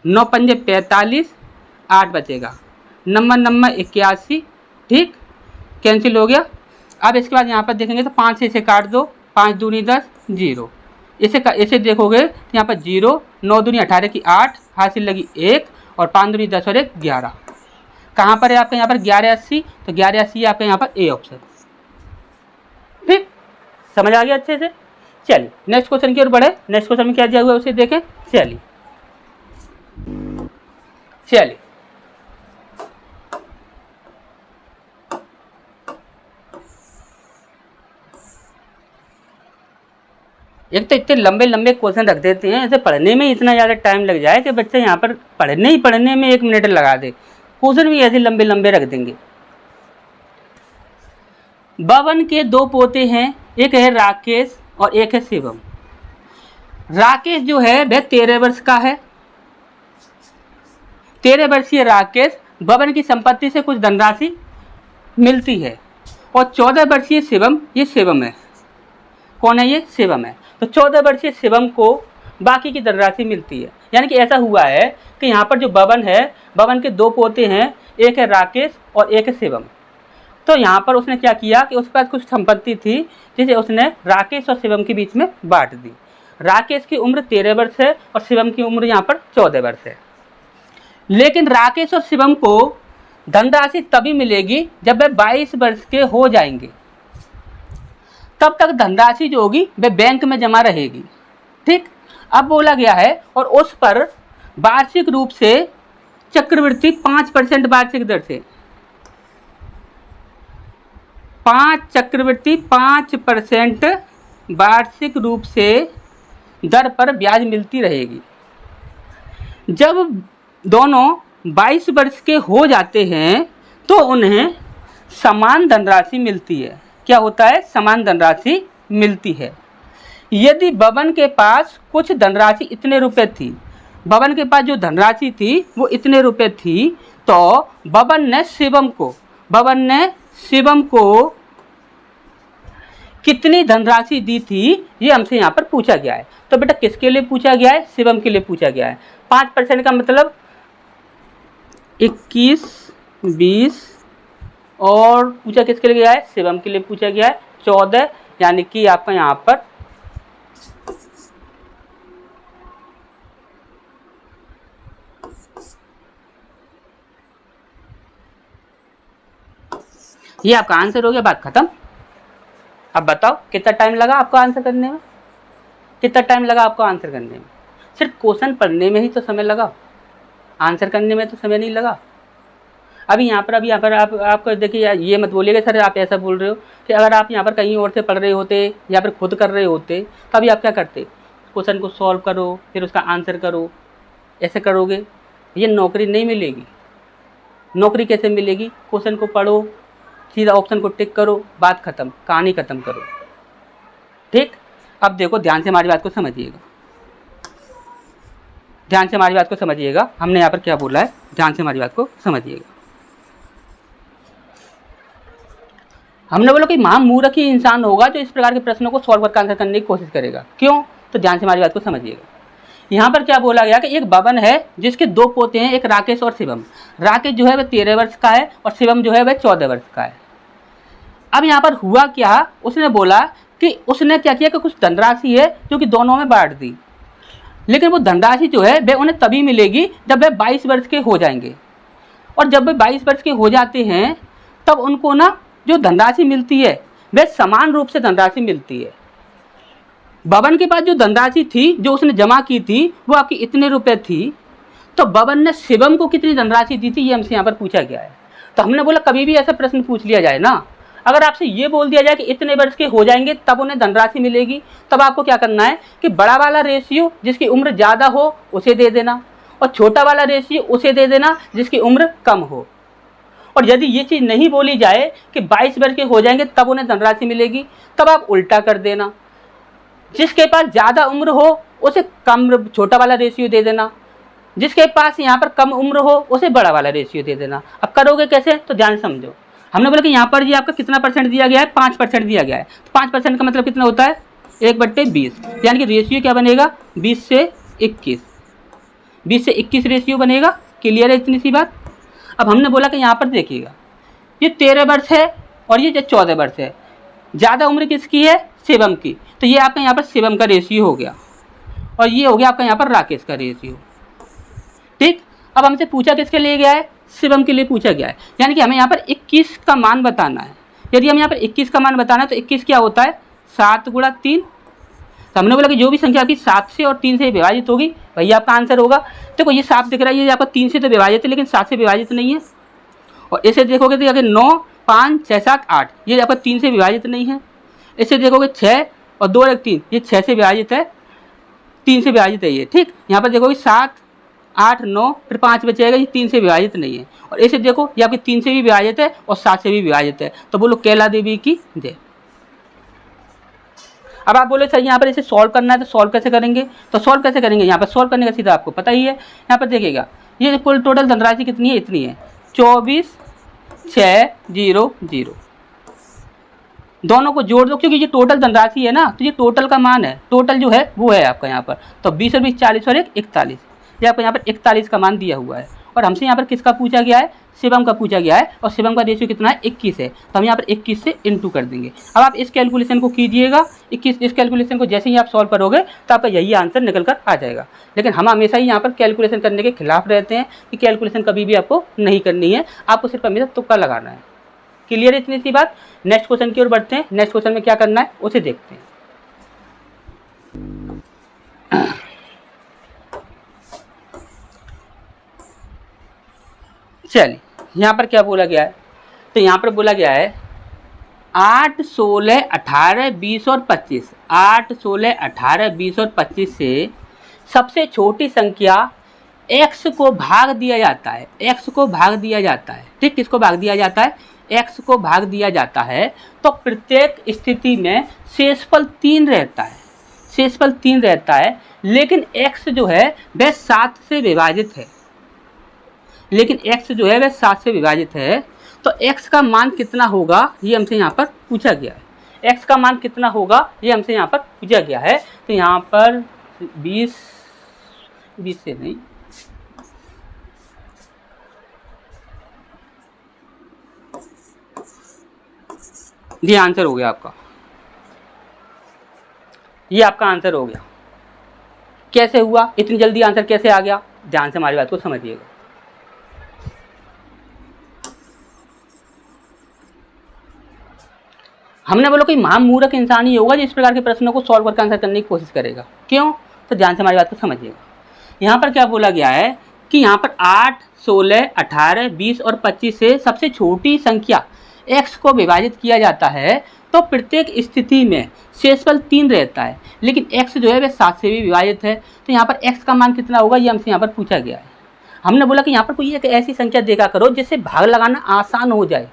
9 पंजे 45, 8 बचेगा, नंबर 81, ठीक, कैंसिल हो गया। अब इसके बाद यहाँ पर देखेंगे तो 5 से इसे काट दो, 5 दूनी 10, 0, इसे देखोगे तो यहाँ पर 0, 9 दूनी 18 की 8, हासिल लगी 1, और 5 दूनी 10 और 1 11। कहाँ पर है आपका यहाँ पर 1180, तो 1180 आपका यहाँ पर ए ऑप्शन। ठीक, समझ आ गया अच्छे से। चलिए नेक्स्ट क्वेश्चन की ओर बढ़े। नेक्स्ट क्वेश्चन में क्या दिया हुआ है उसे देखें। चलिए एक तो इतने लंबे लंबे क्वेश्चन रख देते हैं, ऐसे पढ़ने में इतना ज़्यादा टाइम लग जाए कि बच्चे यहाँ पर पढ़ने में 1 मिनट लगा दे, क्वेश्चन भी ऐसे लंबे लंबे रख देंगे। बबन के 2 पोते हैं, एक है राकेश और एक है शिवम। राकेश जो है वह 13 वर्ष का है। 13 वर्षीय राकेश बबन की संपत्ति से कुछ धनराशि मिलती है, और 14 वर्षीय शिवम, ये शिवम है, कौन है ये? शिवम है। तो 14 वर्षीय शिवम को बाकी की धनराशि मिलती है। यानी कि ऐसा हुआ है कि यहाँ पर जो बबन है, बबन के 2 पोते हैं, एक है राकेश और एक है शिवम। तो यहाँ पर उसने क्या किया कि उसके पास कुछ संपत्ति थी जिसे उसने राकेश और शिवम के बीच में बांट दी। राकेश की उम्र 13 वर्ष है और शिवम की उम्र यहाँ पर 14 वर्ष है। लेकिन राकेश और शिवम को धनराशि तभी मिलेगी जब वे 22 वर्ष के हो जाएंगे। तब तक धनराशि जो होगी वह बैंक में जमा रहेगी। ठीक, अब बोला गया है और उस पर वार्षिक रूप से चक्रवृद्धि 5% वार्षिक दर से, 5% वार्षिक रूप से दर पर ब्याज मिलती रहेगी। जब दोनों 22 वर्ष के हो जाते हैं तो उन्हें समान धनराशि मिलती है। क्या होता है? समान धनराशि मिलती है। यदि बबन के पास कुछ धनराशि इतने रुपए थी, बबन के पास जो धनराशि थी वो इतने रुपए थी, तो बबन ने शिवम को कितनी धनराशि दी थी, ये हमसे यहाँ पर पूछा गया है। तो बेटा किसके लिए पूछा गया है? शिवम के लिए पूछा गया है। 5% का मतलब 21, 20, और पूछा किसके लिए गया है? शिवम के लिए पूछा गया है 14, यानी कि आपका यहाँ पर ये आपका आंसर हो गया, बात खत्म। अब बताओ कितना टाइम लगा आपको आंसर करने में? कितना टाइम लगा आपको आंसर करने में? सिर्फ क्वेश्चन पढ़ने में ही तो समय लगा, आंसर करने में तो समय नहीं लगा। अभी यहाँ पर आप देखिए, ये मत बोलिएगा सर आप ऐसा बोल रहे हो कि अगर आप यहाँ पर कहीं और से पढ़ रहे होते या फिर खुद कर रहे होते तभी आप क्या करते? क्वेश्चन को सॉल्व करो, फिर उसका आंसर करो, ऐसे करोगे ये नौकरी नहीं मिलेगी। नौकरी कैसे मिलेगी? क्वेश्चन को पढ़ो, सीधा ऑप्शन को टिक करो, बात खत्म, कहानी खत्म करो। ठीक, अब देखो ध्यान से हमारी बात को समझिएगा, ध्यान से हमारी बात को समझिएगा। हमने यहाँ पर क्या बोला है, ध्यान से हमारी बात को समझिएगा। हमने बोला कि महामूर्ख ही इंसान होगा जो इस प्रकार के प्रश्नों को सॉल्व करके आंसर करने की कोशिश करेगा। क्यों? तो ध्यान से हमारी बात को समझिएगा। यहाँ पर क्या बोला गया कि एक बबन है जिसके 2 पोते हैं, एक राकेश और शिवम। राकेश जो है वह 13 वर्ष का है और शिवम जो है वह 14 वर्ष का है। अब यहाँ पर हुआ क्या, उसने बोला कि उसने क्या किया कि कुछ धनराशि है जो कि दोनों में बांट दी, लेकिन वो धनराशि जो है वह उन्हें तभी मिलेगी जब वह 22 वर्ष के हो जाएंगे। और जब वे 22 वर्ष के हो जाते हैं तब उनको ना जो धनराशि मिलती है वह समान रूप से धनराशि मिलती है। बबन के पास जो धनराशि थी जो उसने जमा की थी वो आपकी इतने रुपए थी, तो बबन ने शिवम को कितनी धनराशि दी थी ये हमसे यहाँ पर पूछा गया है। तो हमने बोला कभी भी ऐसा प्रश्न पूछ लिया जाए ना, अगर आपसे ये बोल दिया जाए कि इतने वर्ष के हो जाएंगे तब उन्हें धनराशि मिलेगी, तब आपको क्या करना है कि बड़ा वाला रेशियो जिसकी उम्र ज़्यादा हो उसे दे देना, और छोटा वाला रेशियो उसे दे देना जिसकी उम्र कम हो। और यदि ये चीज़ नहीं बोली जाए कि 22 वर्ष के हो जाएंगे तब उन्हें धनराशि मिलेगी, तब आप उल्टा कर देना, जिसके पास ज़्यादा उम्र हो उसे कम छोटा वाला रेशियो दे देना, जिसके पास यहाँ पर कम उम्र हो उसे बड़ा वाला रेशियो दे देना। अब करोगे कैसे, तो ध्यान समझो। हमने बोला कि यहाँ पर जी आपका कितना परसेंट दिया गया है, 5% दिया गया है, तो 5% का मतलब कितना होता है, 1/20, यानी कि रेशियो क्या बनेगा, 20 से 21, 20 से 21 रेशियो बनेगा। क्लियर है इतनी सी बात। अब हमने बोला कि यहाँ पर देखिएगा, ये 13 वर्ष है और ये 14 वर्ष है, ज़्यादा उम्र किसकी है, शिवम की, तो ये आपका यहाँ पर शिवम का रेशियो हो गया और ये हो गया आपका यहाँ पर राकेश का रेशियो। ठीक, अब हमसे पूछा किसके लिए गया है, शिवम के लिए पूछा गया है, यानी कि हमें यहाँ पर 21 का मान बताना है। यदि हम यहाँ पर 21 का मान बताना है तो 21 क्या होता है, 7 × 3। तो हमने बोला कि जो भी संख्या आपकी 7 से और 3 से विभाजित होगी वही आपका आंसर होगा। देखो ये 7 दिख रहा है, ये आपका 3 से तो विभाजित है लेकिन 7 से विभाजित नहीं है। और इसे देखोगे तो अगर 9, 5, 6, 7, 8 ये आपका 3 से विभाजित नहीं है। इसे देखोगे 6 और 2 और 3 ये 6 से विभाजित है, 3 से विभाजित है ये। ठीक, यहाँ पर देखोगे 7, 8, 9 फिर 5 बचेगा, ये 3 से विभाजित नहीं है। और इसे देखो ये आपकी 3 से भी विभाजित है और 7 से भी विभाजित है। तो बोलो कैला देवी की जय। अब आप बोले सर यहाँ पर इसे सॉल्व करना है तो सॉल्व कैसे करेंगे, तो सॉल्व कैसे करेंगे, यहाँ पर सॉल्व करने का सीधा आपको पता ही है। यहाँ पर देखिएगा ये कुल टोटल धनराशि कितनी है, इतनी है 24,600। दोनों को जोड़ दो क्योंकि ये टोटल धनराशि है ना, तो ये टोटल का मान है, टोटल जो है वो है आपका यहाँ पर। तो 20 और 20 40 और 1 41, ये आपको यहाँ पर 41 का मान दिया हुआ है। और हमसे यहाँ पर किसका पूछा गया है, शिवम का पूछा गया है और शिवम का रेशियो कितना है, 21 है। तो हम यहाँ पर 21 से इंटू कर देंगे। अब आप इस कैलकुलेशन को कीजिएगा, इस कैलकुलेशन को जैसे ही आप सॉल्व करोगे तो आपका यही आंसर निकल कर आ जाएगा। लेकिन हम हमेशा ही यहाँ पर कैलकुलेशन करने के खिलाफ रहते हैं कि कैलकुलेशन कभी भी आपको नहीं करनी है, आपको सिर्फ हमेशा तुक्का लगाना है। क्लियर है इतनी सी बात। नेक्स्ट क्वेश्चन की ओर बढ़ते हैं। नेक्स्ट क्वेश्चन में क्या करना है उसे देखते हैं। चलिए यहाँ पर क्या बोला गया है, तो यहाँ पर बोला गया है 8, 16, 18, 20 और 25। 8, 16, 18, 20 और 25 से सबसे छोटी संख्या x को भाग दिया जाता है, x को भाग दिया जाता है। ठीक, किसको भाग दिया जाता है, x को भाग दिया जाता है। तो प्रत्येक स्थिति में शेषफल 3 रहता है, शेषफल 3 रहता है, लेकिन x जो है वह 7 से विभाजित है, लेकिन x जो है वह 7 से विभाजित है। तो x का मान कितना होगा ये हमसे यहाँ पर पूछा गया है। x का मान कितना होगा ये हमसे यहाँ पर पूछा गया है। तो यहाँ पर 20 से नहीं, ये आंसर हो गया आपका, ये आपका आंसर हो गया। कैसे हुआ, इतनी जल्दी आंसर कैसे आ गया, ध्यान से हमारी बात को समझिएगा। हमने बोला कोई महामूर्ख इंसान ही होगा जो इस प्रकार के प्रश्नों को सॉल्व करके आंसर करने की कोशिश करेगा। क्यों, तो ध्यान से हमारी बात को समझिएगा। यहाँ पर क्या बोला गया है कि यहाँ पर 8, 16, 18, 20 और 25 से सबसे छोटी संख्या x को विभाजित किया जाता है। तो प्रत्येक स्थिति में शेषफल 3 रहता है, लेकिन x जो है वह 7 से भी विभाजित है। तो यहाँ पर x का मान कितना होगा ये हमसे यहाँ पर पूछा गया है। हमने बोला कि यहाँ पर कोई एक ऐसी संख्या देखा करो जिससे भाग लगाना आसान हो जाए,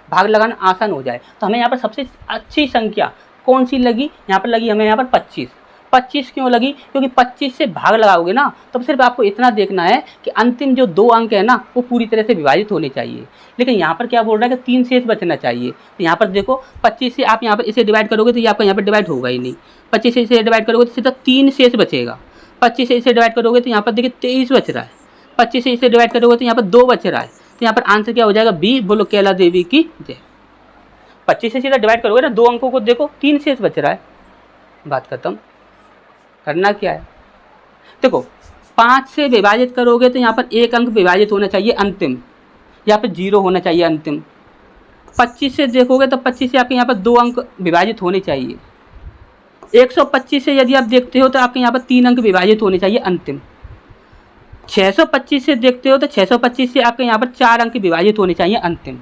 भाग लगाना आसान हो जाए। तो हमें यहाँ पर सबसे अच्छी संख्या कौन सी लगी, यहाँ पर लगी हमें यहाँ पर 25। 25 क्यों लगी, क्योंकि 25 से भाग लगाओगे ना तो सिर्फ आपको इतना देखना है कि अंतिम जो 2 अंक है ना वो पूरी तरह से विभाजित होने चाहिए। लेकिन यहाँ पर क्या बोल रहा है कि 3 शेष बचना चाहिए। तो यहाँ पर देखो 25 से आप यहाँ पर इसे डिवाइड करोगे तो ये आपका यहाँ पर डिवाइड होगा ही नहीं। 25 से इसे डिवाइड करोगे तो सीधा 3 शेष बचेगा। 25 से इसे डिवाइड करोगे तो यहाँ पर देखिए 23 बच रहा है। 25 से इसे डिवाइड करोगे तो यहाँ पर 2 बच रहा है। तो यहाँ पर आंसर क्या हो जाएगा, बी। बोलो कैला देवी की जय। 25 से सीधा डिवाइड करोगे ना 2 अंकों को, देखो 3 शेष बच रहा है, बात खत्म। करना क्या है, देखो 5 से विभाजित करोगे तो यहाँ पर 1 अंक विभाजित होना चाहिए अंतिम, यहाँ पर 0 होना चाहिए अंतिम। 25 से देखोगे तो 25 से आपके यहाँ पर 2 अंक विभाजित होने चाहिए। 125 से यदि आप देखते हो तो आपके यहाँ पर 3 अंक विभाजित होने चाहिए अंतिम। 625 से देखते हो तो 625 से आपके यहाँ पर 4 अंक विभाजित होने चाहिए अंतिम।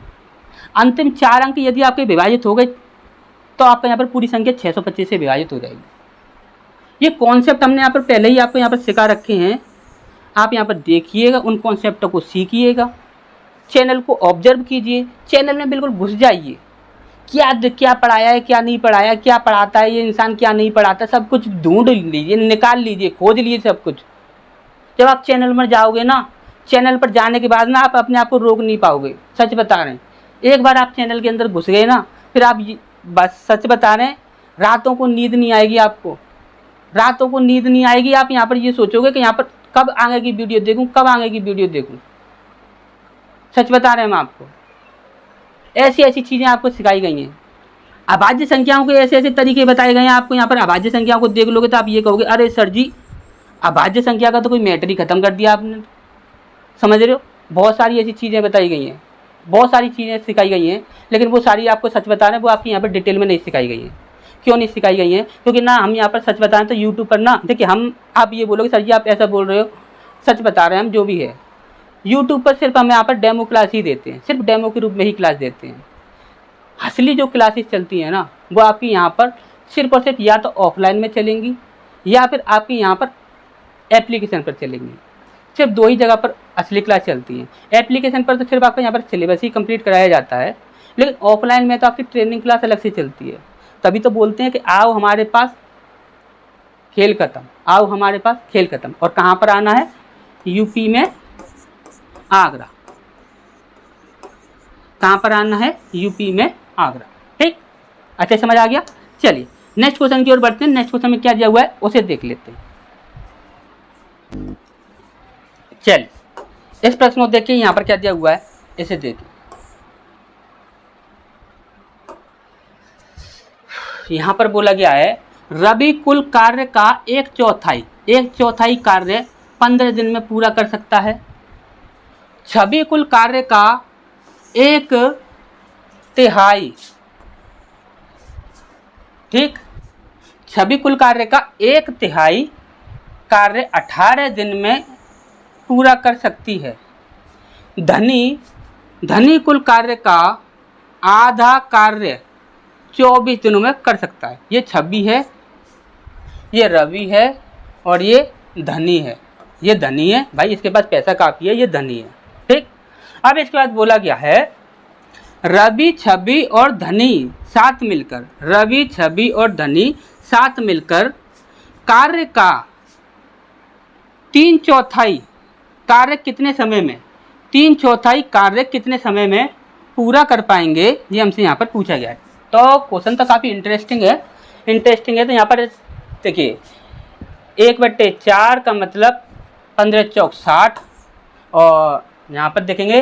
अंतिम 4 अंक यदि आपके विभाजित हो गए तो आपका यहाँ पर पूरी संख्या 625 से विभाजित हो जाएगी। ये कॉन्सेप्ट हमने यहाँ पर पहले ही आपको यहाँ पर सिखा रखे हैं, आप यहाँ पर देखिएगा, उन कॉन्सेप्टों को सीखिएगा, चैनल को ऑब्जर्व कीजिए, चैनल में बिल्कुल घुस जाइए। क्या क्या पढ़ाया है, क्या नहीं पढ़ाया, क्या पढ़ाता है ये इंसान, क्या नहीं पढ़ाता, सब कुछ ढूंढ लीजिए, निकाल लीजिए, खोज लीजिए सब कुछ। जब आप चैनल में जाओगे ना, चैनल पर जाने के बाद ना आप अपने आप को रोक नहीं पाओगे, सच बता रहे हैं। एक बार आप चैनल के अंदर घुस गए ना, फिर आप बस सच बता रहे हैं, रातों को नींद नहीं आएगी आपको, रातों को नींद नहीं आएगी। आप यहाँ पर ये सोचोगे कि यहाँ पर कब आगे की वीडियो देखूँ, कब आगे की वीडियो देखूँ। सच बता रहे हैं हम आपको, ऐसी ऐसी चीज़ें आपको सिखाई गई हैं। अभाज्य संख्याओं के ऐसे ऐसे तरीके बताए गए हैं आपको। यहाँ पर अभाज्य संख्याओं को देख लोगे तो आप ये कहोगे, अरे सर जी अभाज्य संख्या का तो कोई मैटर ही खत्म कर दिया आपने। समझ रहे हो, बहुत सारी ऐसी चीज़ें बताई गई हैं, बहुत सारी चीज़ें सिखाई गई हैं, लेकिन वो सारी आपको सच बता रहे हैं, वो आपकी यहाँ पर डिटेल में नहीं सिखाई गई हैं। क्यों नहीं सिखाई गई हैं? क्योंकि ना हम यहाँ पर सच बताएं तो यूट्यूब पर ना देखिए, हम आप ये बोलोगे सर जी आप ऐसा बोल रहे हो, सच बता रहे हैं हम, जो भी है यूट्यूब पर सिर्फ हम यहाँ पर डेमो क्लास ही देते हैं, सिर्फ डेमो के रूप में ही क्लास देते हैं। असली जो क्लासेस चलती हैं ना, वो आपकी यहाँ पर सिर्फ और सिर्फ या तो ऑफलाइन में चलेंगी या फिर आपकी यहाँ पर एप्लीकेशन पर चलेंगी। सिर्फ दो ही जगह पर असली क्लास चलती है। एप्लीकेशन पर तो सिर्फ आपका यहाँ पर सिलेबस ही कंप्लीट कराया जाता है, लेकिन ऑफलाइन में तो आपकी ट्रेनिंग क्लास अलग से चलती है। तभी तो बोलते हैं कि आओ हमारे पास खेल खत्म, आओ हमारे पास खेल खत्म। और कहाँ पर आना है? यूपी में आगरा। कहाँ पर आना है? यूपी में आगरा। ठीक, अच्छे समझ आ गया। चलिए नेक्स्ट क्वेश्चन की ओर बढ़ते हैं। नेक्स्ट क्वेश्चन में क्या दिया हुआ है उसे देख लेते हैं। चलिए इस प्रश्न को देखिए, यहाँ पर क्या दिया हुआ है इसे देखिए। यहाँ पर बोला गया है रवि कुल कार्य का एक चौथाई कार्य 15 दिन में पूरा कर सकता है। छवि कुल कार्य का एक तिहाई, ठीक, छवि कुल कार्य का एक तिहाई कार्य 18 दिन में पूरा कर सकती है। धनी कुल कार्य का आधा कार्य 24 दिनों में कर सकता है। ये छवि है, ये रवि है और ये धनी है। ये धनी है भाई, इसके पास पैसा काफ़ी है, ये धनी है। ठीक, अब इसके बाद बोला गया है रवि छवि और धनी साथ मिलकर, रवि छवि और धनी साथ मिलकर कार्य का 3/4 कार्य कितने समय में, 3/4 कार्य कितने समय में पूरा कर पाएंगे, ये हमसे यहाँ पर पूछा गया है। तो क्वेश्चन तो काफ़ी इंटरेस्टिंग है तो यहाँ पर देखिए 1/4 का मतलब 15 चौक 60 और यहाँ पर देखेंगे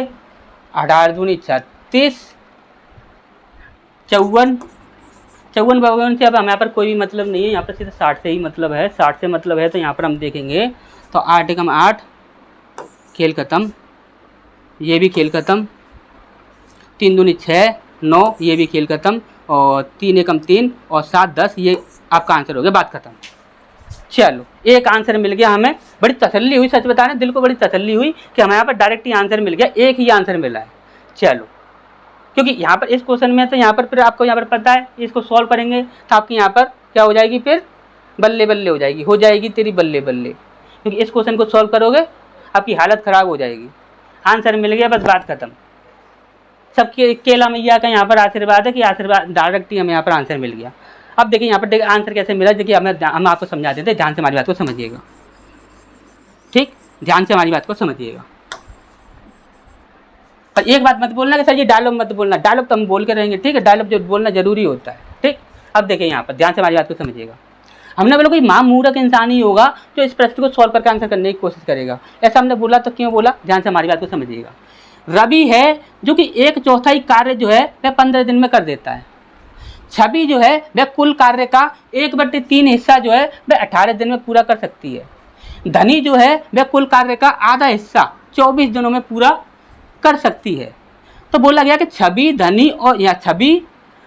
18 दूनी 36, 54 से अब हम यहाँ पर कोई भी मतलब नहीं है, यहाँ पर सीधा 60 से ही मतलब है, 60 से मतलब है। तो यहाँ पर हम देखेंगे तो 8 एकम 8, खेल खत्म, ये भी खेल खत्म, 3 दूनी 6, 9, ये भी खेल खत्म, और 3 एकम 3 और 7 10, ये आपका आंसर हो गया, बात खत्म। चलो एक आंसर मिल गया हमें, बड़ी तसल्ली हुई, सच बता रहे हैं दिल को बड़ी तसल्ली हुई कि हमें यहाँ पर डायरेक्ट ही आंसर मिल गया, एक ही आंसर मिला है। चलो क्योंकि यहाँ पर इस क्वेश्चन में तो यहाँ पर फिर आपको यहाँ पर पता है इसको सॉल्व करेंगे तो आपकी यहाँ पर क्या हो जाएगी, फिर बल्ले बल्ले हो जाएगी तेरी बल्ले बल्ले, क्योंकि इस क्वेश्चन को सॉल्व करोगे आपकी हालत ख़राब हो जाएगी। आंसर मिल गया, बस बात खत्म। सबके केला मैया का यहाँ पर आशीर्वाद है कि आशीर्वाद डायरेक्ट ही हमें यहाँ पर आंसर मिल गया। अब देखिए यहाँ पर देखिए आंसर कैसे मिला, देखिए हम आपको समझा देते हैं, ध्यान से हमारी बात को समझिएगा। ठीक, ध्यान से हमारी बात को समझिएगा। पर एक बात मत बोलना कि सर ये डायलॉग मत बोलना, डायलॉग तो हम बोल के रहेंगे, ठीक है, डायलॉग जो बोलना जरूरी होता है। ठीक, अब देखिए यहाँ पर ध्यान से हमारी बात को समझिएगा। हमने बोला कोई महामूर्ख इंसान ही होगा जो इस प्रश्न को सॉल्व करके आंसर करने की कोशिश करेगा, ऐसा हमने बोला। तो क्यों बोला, ध्यान से हमारी बात को समझिएगा। रवि है जो कि 1/4 कार्य जो है वह 15 दिन में कर देता है। छवि जो है वह कुल कार्य का 1/3 हिस्सा जो है वह 18 दिन में पूरा कर सकती है। धनी जो है वह कुल कार्य का आधा हिस्सा 24 दिनों में पूरा कर सकती है। तो बोला गया कि छवि, धनी और या छवि,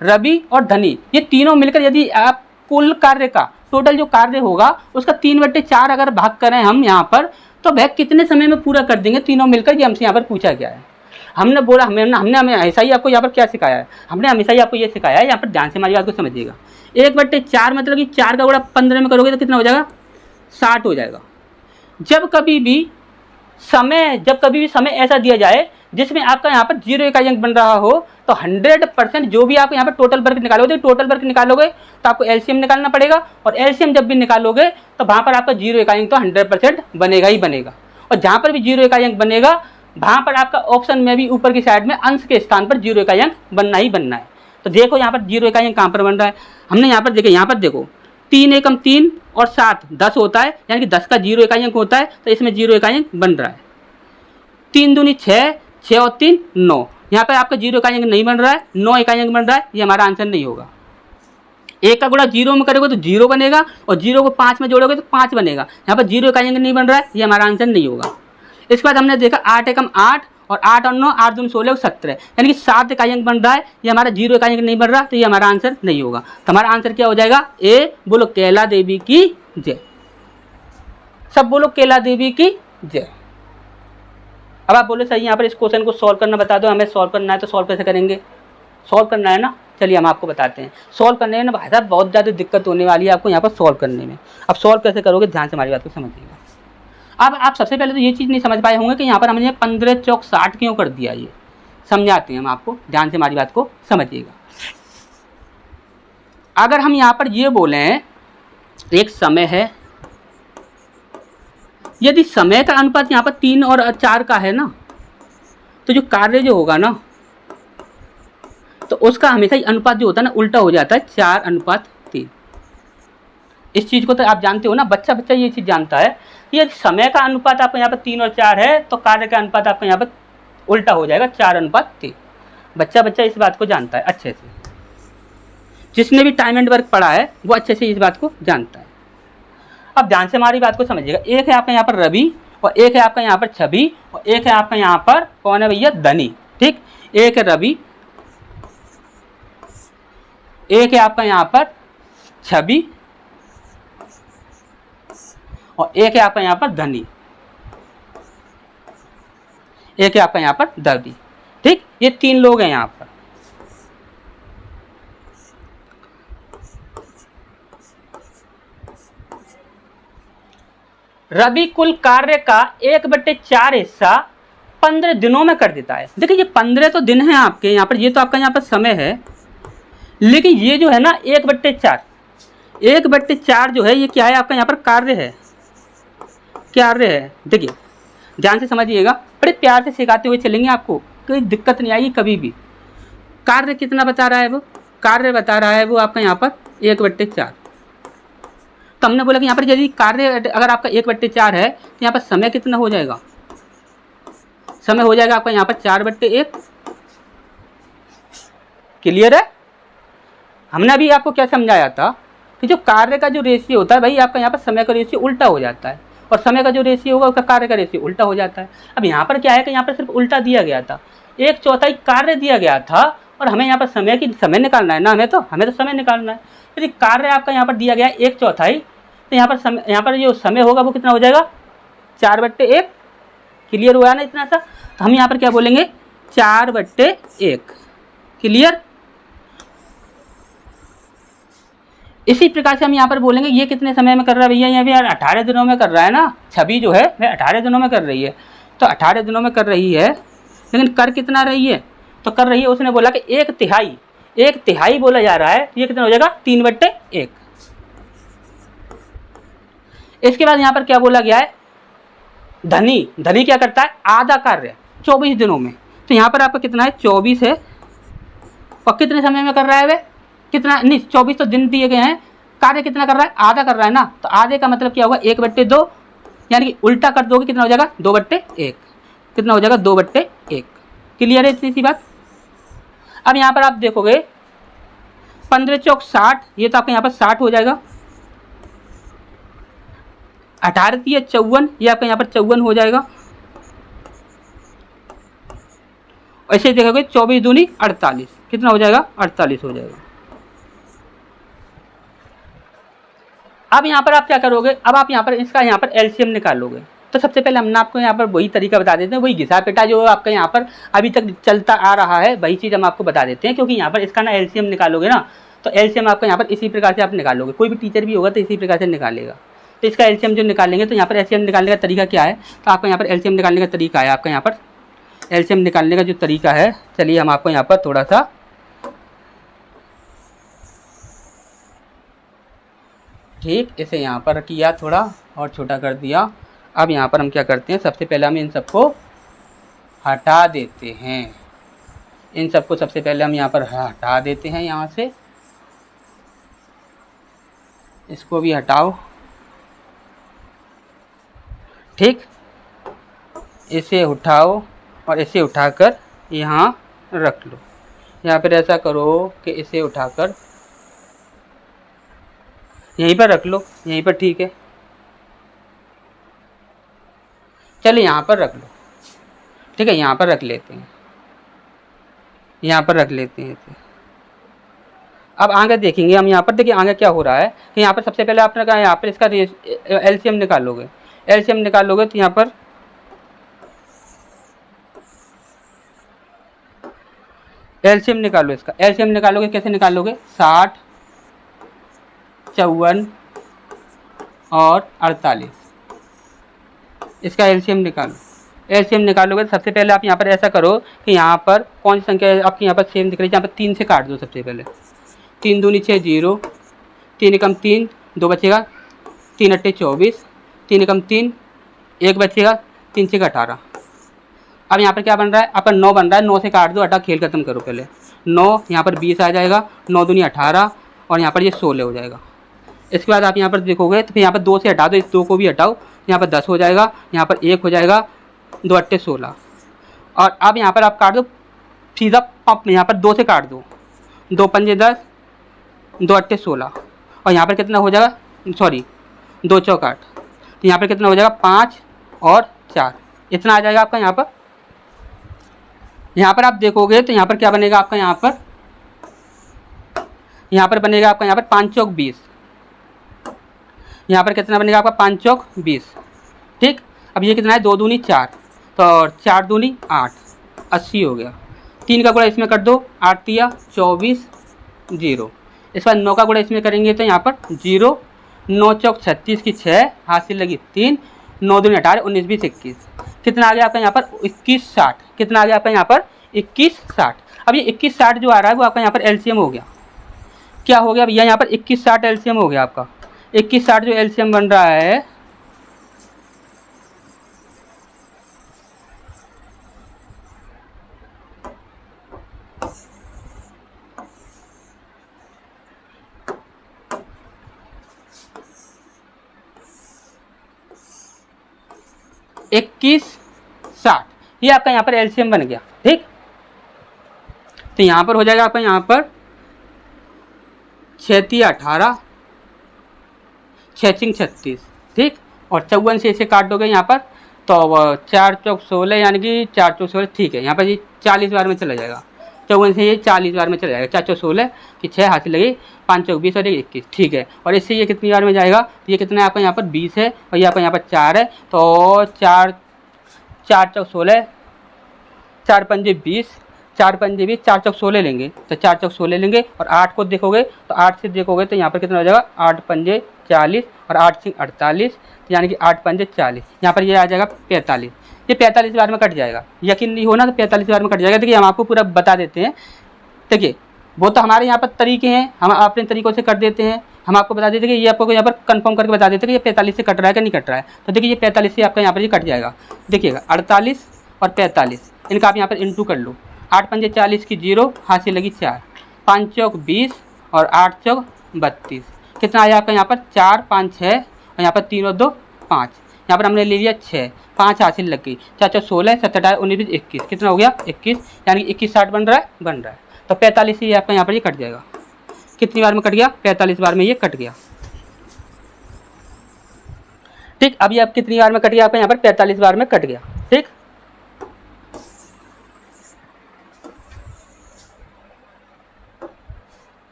रवि और धनी ये तीनों मिलकर यदि आप कुल कार्य का टोटल जो कार्य होगा उसका 3/4 अगर भाग करें हम यहाँ पर, तो वह कितने समय में पूरा कर देंगे तीनों मिलकर, ये हमसे यहाँ पर पूछा गया है। हमने बोला हमने हमेशा ही आपको यहाँ पर क्या सिखाया है, हमने हमेशा ही आपको ये सिखाया है, यहाँ पर ध्यान से हमारी बात को समझिएगा। 1/4 मतलब कि 4 का गुणा 15 में करोगे तो कितना हो जाएगा, 60 हो जाएगा। जब कभी भी समय ऐसा दिया जाए जिसमें आपका यहाँ पर 0 इकाई अंक बन रहा हो, तो 100% जो भी आप यहाँ पर टोटल वर्ग निकालोगे, टोटल वर्ग निकालोगे तो आपको एलसीएम निकालना पड़ेगा, और एलसीएम जब भी निकालोगे तो वहाँ पर आपका 0 इकाई अंक तो 100% बनेगा ही बनेगा। और जहाँ पर भी 0 इकाई अंक बनेगा वहाँ पर आपका ऑप्शन में भी ऊपर की साइड में अंश के स्थान पर 0 इकाई अंक बनना ही बनना है। तो देखो यहाँ पर 0 इकाई अंक कहाँ पर बन रहा है, हमने यहाँ पर देखे, यहाँ पर देखो 3 एकम 3 और 7 10 होता है, यानी कि 10 का 0 इकाई अंक होता है, तो इसमें 0 इकाई अंक बन रहा है। 3 दूनी 6, 6 और 3 9, यहाँ पर आपका 0 इकाई अंक नहीं बन रहा है, 9 इकाई अंक बन रहा है, ये हमारा आंसर नहीं होगा। 1 का गुणा 0 में करोगे तो 0 बनेगा, और 0 को 5 में जोड़ोगे तो 5 बनेगा, यहाँ पर 0 इकाई अंक नहीं बन रहा है, ये हमारा आंसर नहीं होगा। इसके बाद हमने देखा 8 एकम 8 और 8 और 9, 8 दूनी 16 और 17, यानी कि 7 इकाई अंक बन रहा है, ये हमारा 0 इकाई अंक नहीं बन रहा, तो ये हमारा आंसर नहीं होगा। तो हमारा आंसर क्या हो जाएगा, ए। बोलो कैला देवी की जय, सब बोलो कैला देवी की जय। अब आप बोले सही, यहाँ पर इस क्वेश्चन को सॉल्व करना बता दो, हमें सॉल्व करना है, तो सॉल्व कैसे करेंगे, सॉल्व करना है ना, चलिए हम आपको बताते हैं। सॉल्व करने में ना भाई साहब बहुत ज़्यादा दिक्कत होने वाली है आपको यहाँ पर सॉल्व करने में। अब सॉल्व कैसे करोगे, ध्यान से हमारी बात को समझिएगा। अब आप सबसे पहले तो ये चीज़ नहीं समझ पाए होंगे कि यहाँ पर हमने 15 चौक 60 क्यों कर दिया, ये समझाते हैं हम आपको, ध्यान से हमारी बात को समझिएगा। अगर हम यहाँ पर ये बोलें एक समय है, यदि समय का अनुपात यहाँ पर 3 और 4 का है ना, तो जो कार्य जो होगा ना, तो उसका हमेशा ही अनुपात जो होता है ना उल्टा हो जाता है, 4:3। इस चीज़ को तो आप जानते हो ना, बच्चा बच्चा ये चीज़ जानता है कि यदि समय का अनुपात आपका यहाँ पर 3 और 4 है, तो कार्य का अनुपात आपका यहाँ पर उल्टा हो जाएगा, 4:3। बच्चा बच्चा इस बात को जानता है अच्छे से, जिसने भी टाइम एंड वर्क पढ़ा है वो अच्छे से इस बात को जानता है। अब ध्यान से हमारी बात को समझिएगा, एक है आपका यहाँ पर रवि, और एक है आपका यहाँ पर छवि, और एक है आपका यहाँ पर कौन है भैया, धनी। ठीक, एक है रवि, एक है आपका यहाँ पर छवि, और एक है आपका यहाँ पर धनी, एक है आपका यहाँ पर दर्दी। ठीक, ये 3 लोग हैं यहाँ पर। रवि कुल कार्य का 1/4 हिस्सा 15 दिनों में कर देता है। देखिए ये 15 तो दिन हैं आपके यहाँ पर, ये तो आपका यहाँ पर समय है, लेकिन ये जो है ना 1/4 जो है ये क्या है आपका यहाँ पर कार्य है, कार्य है। देखिए ध्यान से समझिएगा, बड़े प्यार से सिखाते हुए चलेंगे, आपको कोई दिक्कत नहीं आएगी कभी भी। कार्य कितना बता रहा है वो, कार्य बता रहा है वो आपका यहाँ पर 1/4। तो हमने बोला कि यहाँ पर यदि कार्य अगर आपका 1/4 है तो यहाँ पर समय कितना हो जाएगा, समय हो जाएगा आपका यहाँ पर 4/1। क्लियर है। हमने अभी आपको क्या समझाया था कि जो कार्य का जो रेशियो होता है भाई आपका यहाँ पर समय का रेशियो उल्टा हो जाता है, और समय का जो रेशियो होगा उसका कार्य का रेशियो उल्टा हो जाता है। अब यहाँ पर क्या है कि यहाँ पर सिर्फ उल्टा दिया गया था, 1/4 कार्य दिया गया था, और हमें यहाँ पर समय निकालना है ना, हमें तो समय निकालना है। यदि कार्य आपका यहाँ पर दिया गया है 1/4, तो यहाँ पर जो समय होगा वो कितना हो जाएगा, 4/1। क्लियर हुआ ना इतना सा। तो हम यहाँ पर क्या बोलेंगे, 4/1। क्लियर। इसी प्रकार से हम यहाँ पर बोलेंगे ये कितने समय में कर रहा है भैया, यहाँ पे यार 18 दिनों में कर रहा है ना, छवि जो है वह 18 दिनों में कर रही है। तो 18 दिनों में कर रही है, लेकिन कर कितना रही है, तो कर रही है, उसने बोला कि 1/3 बोला जा रहा है, ये कितना हो जाएगा, 3/1। इसके बाद यहाँ पर क्या बोला गया है, धनी क्या करता है, आधा कार्य 24 दिनों में। तो यहाँ पर आपका कितना है, 24 है, और कितने समय में कर रहा है वे, कितना नहीं, 24 तो दिन दिए गए हैं, कार्य कितना कर रहा है, आधा कर रहा है ना। तो आधे का मतलब क्या होगा, 1/2, यानी कि उल्टा कर दोगे कितना हो जाएगा, 2/1। कितना हो जाएगा, 2/1। क्लियर है इतनी सी बात। अब यहाँ पर आप देखोगे 15 चौक 60, ये तो आपका यहाँ पर 60 हो जाएगा। 18 3 54, ये आपका यहाँ पर 54 हो जाएगा। ऐसे देखोगे 24 दूनी 48, कितना हो जाएगा, 48 हो जाएगा। अब यहाँ पर आप क्या करोगे, अब आप यहाँ पर इसका यहाँ पर एलसीएम निकालोगे। तो सबसे पहले हमने आपको यहाँ पर वही तरीका बता देते हैं, वही घिसा पेटा जो आपका यहाँ पर अभी तक चलता आ रहा है, वही चीज़ हम आपको बता देते हैं। क्योंकि यहाँ पर इसका ना एलसीएम निकालोगे ना, तो एलसीएम आपका यहाँ पर इसी प्रकार से आप निकालोगे, कोई भी टीचर भी होगा तो इसी प्रकार से निकालेगा। तो इसका एलसीएम जो निकालेंगे, तो यहाँ पर एलसीएम निकालने का तरीका क्या है, तो आपका यहाँ पर एलसीएम निकालने का तरीका है आपका यहाँ पर एलसीएम निकालने का जो तरीका है, चलिए हम आपको यहाँ पर थोड़ा सा ठीक इसे यहाँ पर किया, थोड़ा और छोटा कर दिया। अब यहाँ पर हम क्या करते हैं, सबसे पहले हम इन सबको हटा देते हैं। इन सबको सबसे पहले हम यहाँ पर हटा देते हैं। यहाँ से इसको भी हटाओ, ठीक। इसे उठाओ और इसे उठाकर यहाँ रख लो। यहाँ पर ऐसा करो कि इसे उठाकर यहीं पर रख लो, यहीं पर, ठीक है। चलिए यहाँ पर रख लो, ठीक है। यहाँ पर रख लेते हैं, यहाँ पर रख लेते हैं इसे। अब आगे देखेंगे हम। यहाँ पर देखिए आगे क्या हो रहा है कि यहाँ पर सबसे पहले आपने कहा यहाँ पर इसका एलसीएम निकालोगे। एलसीएम निकालोगे तो यहाँ पर एलसीएम निकालो। इसका एलसीएम निकालोगे, कैसे निकालोगे, 60, 54 और 48, इसका एलसीएम निकालो। एलसीएम निकालोगे तो सबसे पहले आप यहाँ पर ऐसा करो कि यहाँ पर कौन सी संख्या आपकी यहाँ पर सेम दिख रही है, यहाँ पर 3 से काट दो सबसे पहले। 3 दूनी 6, 0, 3 एकम 3, 2 बचेगा, 3 अट्ठे 24, 3 एकम 3, 1 बचेगा, 3 से 18। अब यहाँ पर क्या बन रहा है, आपका 9 बन रहा है। 9 से काट दो, हटा, खेल खत्म करो पहले। 9 यहाँ पर 20 आ जाएगा, 9 दूनी 18 और यहाँ पर ये 16 हो जाएगा। इसके बाद आप यहाँ पर देखोगे तो फिर यहाँ पर 2 से हटा दो, इस 2 को भी हटाओ, यहाँ पर 10 हो जाएगा, यहाँ पर 1 हो जाएगा, 2 अट्ठे 16। और अब यहाँ पर आप काट दो सीधा पंप, यहाँ पर 2 से काट दो, 2 पंजे 10, 2 अट्ठे 16 और यहाँ पर कितना हो जाएगा, सॉरी 2 चौक 8, तो यहाँ पर कितना हो जाएगा, 5 और 4, इतना आ जाएगा आपका। यहाँ पर आप देखोगे तो यहाँ पर क्या बनेगा आपका, यहाँ पर बनेगा आपका यहाँ पर 5 चौक 20, यहाँ पर कितना बनेगा आपका, 5 चौक 20, ठीक। अब ये कितना है, 2 दूनी 4, तो 4 दूनी 8, 80 हो गया। 3 का गुणा इसमें कर दो, 8 तिया 24, 0। इस बार 9 का गुणा इसमें करेंगे तो यहाँ पर 0, 9 चौक 36 की 6, हाथ से लगी 3, 9 दूनी 18, 19 20 21, कितना आ गया आपका यहाँ पर, 21 60। कितना आ गया आपका यहाँ पर, 21 60। अब ये 21 60 जो आ रहा है वो आपका यहाँ पर एलसीएम हो गया। क्या हो गया भैया, यहाँ पर 21 60 एलसीएम हो गया आपका। 21 60 जो एलसीएम बन रहा है, इक्कीस 60, ये आपका यहाँ पर एलसीएम बन गया, ठीक। तो यहाँ पर हो जाएगा आपका यहाँ पर 6 तिया 18, 6 चिंग 36, ठीक। और 54 से इसे काट दोगे यहाँ पर तो 4 चौक 16, यानी कि 4 चौक 16, ठीक है। यहाँ पर ये 40 बार में चला जाएगा, 54 से ये 40 बार में चला जाएगा। 4 चौक 16 की 6 हाथ लगी, 5 चौक 20 और 21, ठीक है। और इससे ये कितनी बार में जाएगा, ये कितना है आपका यहाँ पर 20 है और ये आपका यहाँ पर 4 है, तो 4 चौक 16, 4 पंजे 20, 4 पंजे 20, 4 चौक 16 लेंगे तो 4 चौक 16 लेंगे और 8 को देखोगे तो 8 से देखोगे तो यहाँ पर कितना हो जाएगा, 8 पंजे 40 और 8 सिंह 48, यानी कि 8 पंजे 40। यहाँ पर ये आ जाएगा 45। ये 45 बार में कट जाएगा, यकीन नहीं होना तो 45 बार में कट जाएगा। देखिए हम आपको पूरा बता देते हैं। देखिए वो तो हमारे यहाँ पर तरीके हैं, हम अपने तरीक़ों से कर देते हैं। हम आपको बता देते हैं कि ये आपको यहाँ पर कंफर्म करके बता देते हैं कि ये 45 से कट रहा है कि नहीं कट रहा है। तो देखिए ये 45 से आपका यहाँ पर ये कट जाएगा। देखिएगा 48 और 45, इनका आप यहाँ पर इंटू कर लो। 8 पंजे 40 की 0, हाथ से लगी 4, 5 चौक 20 और 8 चौक 32, कितना आया आपका यहाँ पर, 4 5 6 और यहाँ पर 3 और 2 5, यहाँ पर हमने ले लिया 6, 5 हाथ से लग गई, 4 चौक 16, 7 18 19 20 21, कितना हो गया 21, यानी कि 21 60 बन रहा है। तो 45 से आपका यहाँ पर ये कट जाएगा। कितनी बार में कट गया, 45 बार में ये कट गया, ठीक। अभी आप कितनी बार में कट गया, आपका यहाँ पर 45 बार में कट गया, ठीक।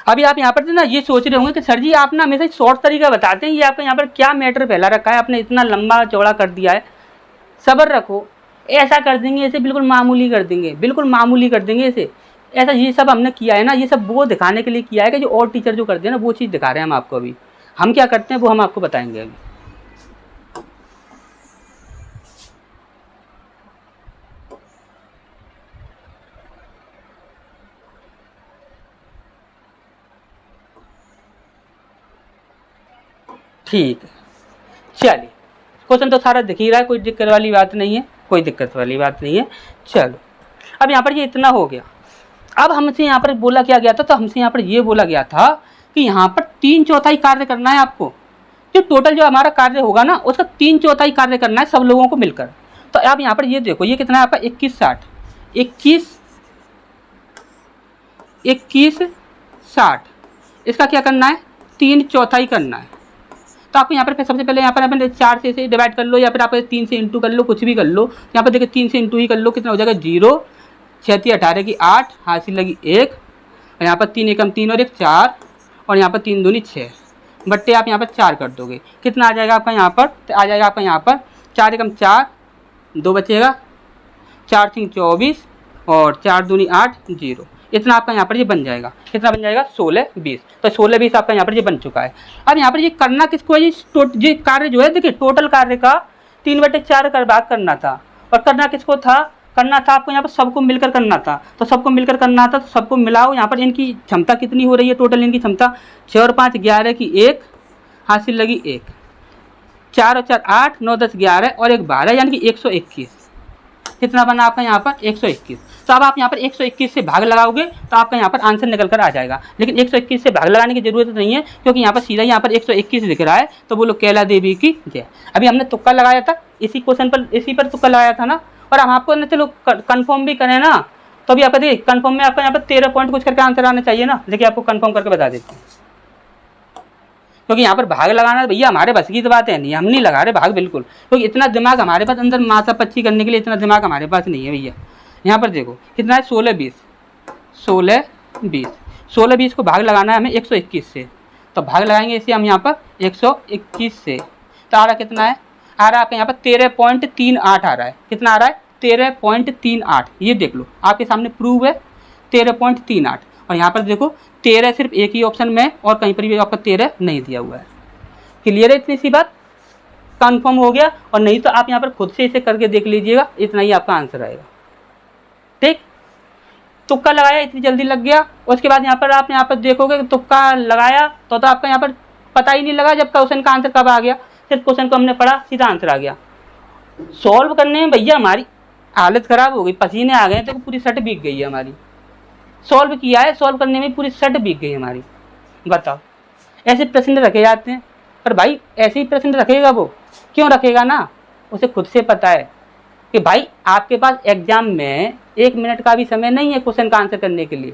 अभी आप यहाँ पर ना ये सोच रहे होंगे कि सर जी आप ना हमेशा शॉर्ट तरीका बताते हैं, ये आपका यहाँ पर क्या मैटर फैला रखा है, आपने इतना लंबा चौड़ा कर दिया है। सब्र रखो, ऐसा कर देंगे, ऐसे बिल्कुल मामूली कर देंगे, बिल्कुल मामूली कर देंगे इसे। ऐसा ये सब हमने किया है ना, ये सब वो दिखाने के लिए किया है कि जो और टीचर जो करते हैं ना वो चीज़ दिखा रहे हैं हम आपको। अभी हम क्या करते हैं वो हम आपको बताएंगे अभी। ठीक है, चलिए क्वेश्चन तो सारा दिख ही रहा है, कोई दिक्कत वाली बात नहीं है, कोई दिक्कत वाली बात नहीं है। चलो अब यहाँ पर ये इतना हो गया। अब हमसे यहाँ पर बोला क्या गया था, तो हमसे यहाँ पर ये बोला गया था कि यहाँ पर 3/4 कार्य करना है आपको। जो टोटल जो हमारा कार्य होगा ना, उसका 3/4 कार्य करना है सब लोगों को मिलकर। तो अब यहाँ पर ये देखो, ये कितना है आपका 21/60, 21/60, इसका क्या करना है 3/4 करना है। तो आपको यहाँ पर सबसे पहले यहाँ पर अपन 4 से डिवाइड कर लो, या फिर आप 3 से इंटू कर लो, कुछ भी कर लो। यहाँ पर देखिए 3 से इंटू ही कर लो, कितना हो जाएगा 0, 6 × 18 की 8, हासिल लगी 1, और यहाँ पर 3 एकम 3 और 1 4, और यहाँ पर 3 दूनी 6, बट्टे आप यहाँ पर 4 कर दोगे, कितना आ जाएगा आपका यहाँ पर, तो आ जाएगा आपका यहाँ पर 4 एकम 4, 2 बचेगा, 4 3 24, और 4 दूनी 8, 0, इतना आपका यहाँ पर ये बन जाएगा। कितना बन जाएगा 16/20। तो 16/20 आपका यहाँ पर ये बन चुका है। अब यहाँ पर ये करना किसको है, ये कार्य जो है देखिए, टोटल कार्य का 3/4 कर भाग करना था, और करना किसको था, करना था आपको यहाँ पर सबको मिलकर करना था। तो सबको मिलकर करना था, तो सबको मिलाओ। यहाँ पर इनकी क्षमता कितनी हो रही है, टोटल इनकी क्षमता 6 और 5 11 की 1, हासिल लगी 1, 4 और 4 8, 9 10 11 और 1 12, यानी कि 121। कितना बना आपका यहाँ पर 121। तो अब आप यहाँ पर 121 से भाग लगाओगे तो आपका यहाँ पर आंसर निकल कर आ जाएगा। लेकिन 121 से भाग लगाने की जरूरत नहीं है, क्योंकि यहाँ पर सीधा यहाँ पर 121 दिख रहा है। तो बोलो कैला देवी की जय। अभी हमने तुक्का लगाया था, इसी क्वेश्चन पर, इसी पर तुक्का लगाया था ना। और हम आपको ना चलो कन्फर्म भी करें ना, तो अभी आपका देखिए कन्फर्म में आपका यहाँ पर 13 पॉइंट कुछ करके आंसर आना चाहिए ना। देखिए आपको कन्फर्म करके बता देते हैं, क्योंकि यहाँ पर भाग लगाना भैया हमारे बस की तो बात है नहीं, हम नहीं लगा रहे भाग बिल्कुल, क्योंकि इतना दिमाग हमारे पास अंदर मासा पच्ची करने के लिए इतना दिमाग हमारे पास नहीं है भैया। यहाँ पर देखो कितना है 16/20, 16/20 को भाग लगाना है हमें 121 से। तो भाग लगाएंगे इसे हम यहाँ पर 121 से, तो आ रहा कितना है, आ रहा है आपके यहाँ पर 13.38 आ रहा है। कितना आ रहा है 13.38, ये देख लो आपके सामने प्रूव है 13.38। और यहाँ पर देखो 13 सिर्फ एक ही ऑप्शन में, और कहीं पर भी आपका 13 नहीं दिया हुआ है। क्लियर है इतनी सी बात, कंफर्म हो गया। और नहीं तो आप यहाँ पर खुद से इसे करके देख लीजिएगा, इतना ही आपका आंसर आएगा। ठीक, तुक्का लगाया इतनी जल्दी लग गया। उसके बाद यहाँ पर आप यहाँ पर देखोगे कि तुक्का लगाया तो आपका यहाँ पर पता ही नहीं लगा जब क्वेश्चन का आंसर कब आ गया। सिर्फ क्वेश्चन को हमने पढ़ा, सीधा आंसर आ गया। सॉल्व करने में भैया हमारी हालत खराब हो गई, पसीने आ गए, तो पूरी शर्ट भीग गई है हमारी। सॉल्व किया है, सॉल्व करने में पूरी शर्ट भीग गई हमारी। बताओ, ऐसे प्रश्न रखे जाते हैं। पर भाई ऐसे ही प्रश्न रखेगा वो, क्यों रखेगा ना, उसे खुद से पता है कि भाई आपके पास एग्जाम में 1 मिनट का भी समय नहीं है क्वेश्चन का आंसर करने के लिए।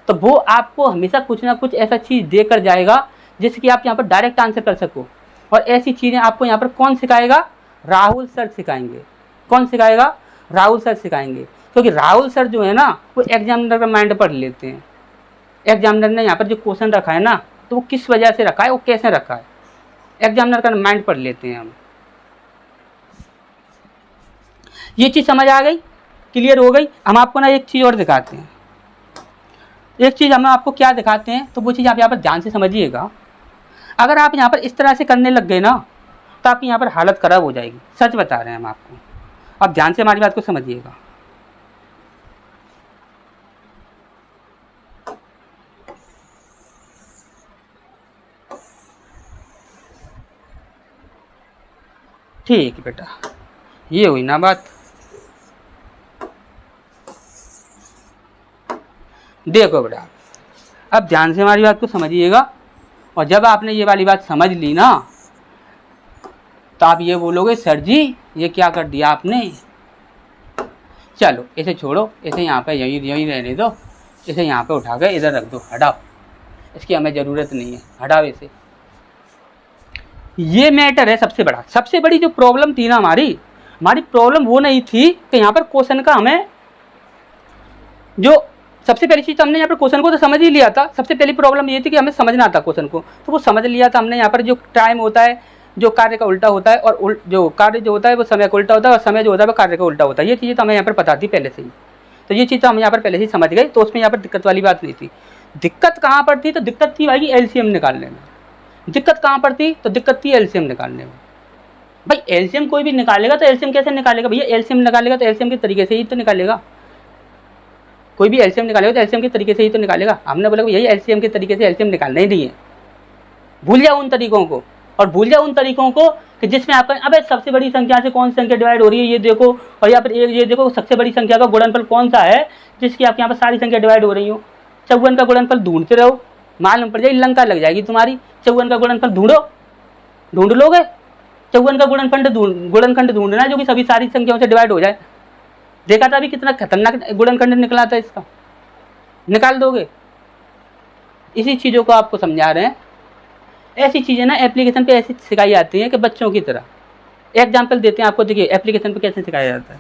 तो वो आपको हमेशा कुछ ना कुछ ऐसा चीज़ देकर जाएगा जिसकी आप यहाँ पर डायरेक्ट आंसर कर सको। और ऐसी चीज़ें आपको यहाँ पर कौन सिखाएगा, राहुल सर सिखाएंगे। कौन सिखाएगा, राहुल सर सिखाएंगे। क्योंकि राहुल सर जो है ना, वो एग्जामिनर का माइंड पढ़ लेते हैं। एग्जामिनर ने यहाँ पर जो क्वेश्चन रखा है ना, तो वो किस वजह से रखा है, वो कैसे रखा है, एग्जामिनर का माइंड पढ़ लेते हैं हम। ये चीज़ समझ आ गई, क्लियर हो गई। हम आपको ना एक चीज़ और दिखाते हैं। एक चीज़ हम आपको क्या दिखाते हैं, तो वो चीज़ आप यहाँ पर ध्यान से समझिएगा। अगर आप यहाँ पर इस तरह से करने लग गए ना, तो आपकी यहाँ पर हालत खराब हो जाएगी। सच बता रहे हैं हम आपको, आप ध्यान से हमारी बात को समझिएगा। ठीक है बेटा, ये हुई ना बात। देखो बेटा, अब ध्यान से हमारी बात को समझिएगा। और जब आपने ये वाली बात समझ ली ना, तो आप ये बोलोगे सर जी ये क्या कर दिया आपने। चलो इसे छोड़ो, इसे यहाँ पे यहीं रहने दो, इसे यहाँ पे उठा के इधर रख दो, हटाओ, इसकी हमें ज़रूरत नहीं है, हटाओ इसे। ये मैटर है सबसे बड़ा। सबसे बड़ी जो प्रॉब्लम थी ना हमारी प्रॉब्लम वो नहीं थी कि यहाँ पर क्वेश्चन का हमें, जो सबसे पहली चीज़ तो हमने यहाँ पर क्वेश्चन को तो समझ ही लिया था। सबसे पहली प्रॉब्लम ये थी कि हमें समझना था क्वेश्चन को, तो वो समझ लिया था हमने। यहाँ पर जो टाइम होता है जो कार्य का उल्टा होता है, और जो कार्य जो होता है वो समय का उल्टा होता है, और समय जो होता है वो कार्य का उल्टा होता है। ये चीज़ें तो हमें यहाँ पर पता थी पहले से ही, तो ये चीज़ तो हम यहाँ पर पहले से ही समझ गए। तो उसमें यहाँ पर दिक्कत वाली बात नहीं थी। दिक्कत कहाँ पर थी, तो दिक्कत थी भाई एलसीएम निकालने में। दिक्कत कहाँ पर थी, तो दिक्कत थी एलसीएम निकालने में। भाई एलसीएम कोई भी निकालेगा तो एलसीएम कैसे निकालेगा भैया, एलसीएम निकालेगा तो एलसीएम के तरीके से ही तो निकालेगा। कोई भी एलसीएम निकालेगा तो एलसीएम के तरीके से ही तो निकालेगा। हमने बोला यही एलसीएम के तरीके से एलसीएम निकालना ही नहीं है, भूल जाओ उन तरीकों को। और भूल जाओ उन तरीकों को कि जिसमें आपका अबे सबसे बड़ी संख्या से कौन सी संख्या डिवाइड हो रही है ये देखो, और यहाँ पर ये देखो सबसे बड़ी संख्या का गुणनफल कौन सा है जिसकी आपके यहाँ पर सारी संख्या डिवाइड हो रही हो। 54 का गुणनफल ढूंढते रहो, मालूम पड़ जाएगी, लंका लग जाएगी तुम्हारी। 54 का गुणनफल ढूंढ लोगे। 54 का गुणनखंड ढूंढना है जो कि सभी सारी संख्याओं से डिवाइड हो जाए। देखा था अभी कितना खतरनाक गुणनखंड निकला था इसका, निकाल दोगे। इसी चीज़ों को आपको समझा रहे हैं। ऐसी चीज़ें ना एप्लीकेशन पे ऐसी सिखाई जाती हैं कि बच्चों की तरह। एग्जाम्पल देते हैं आपको, देखिए एप्लीकेशन पे कैसे सिखाया जाता है।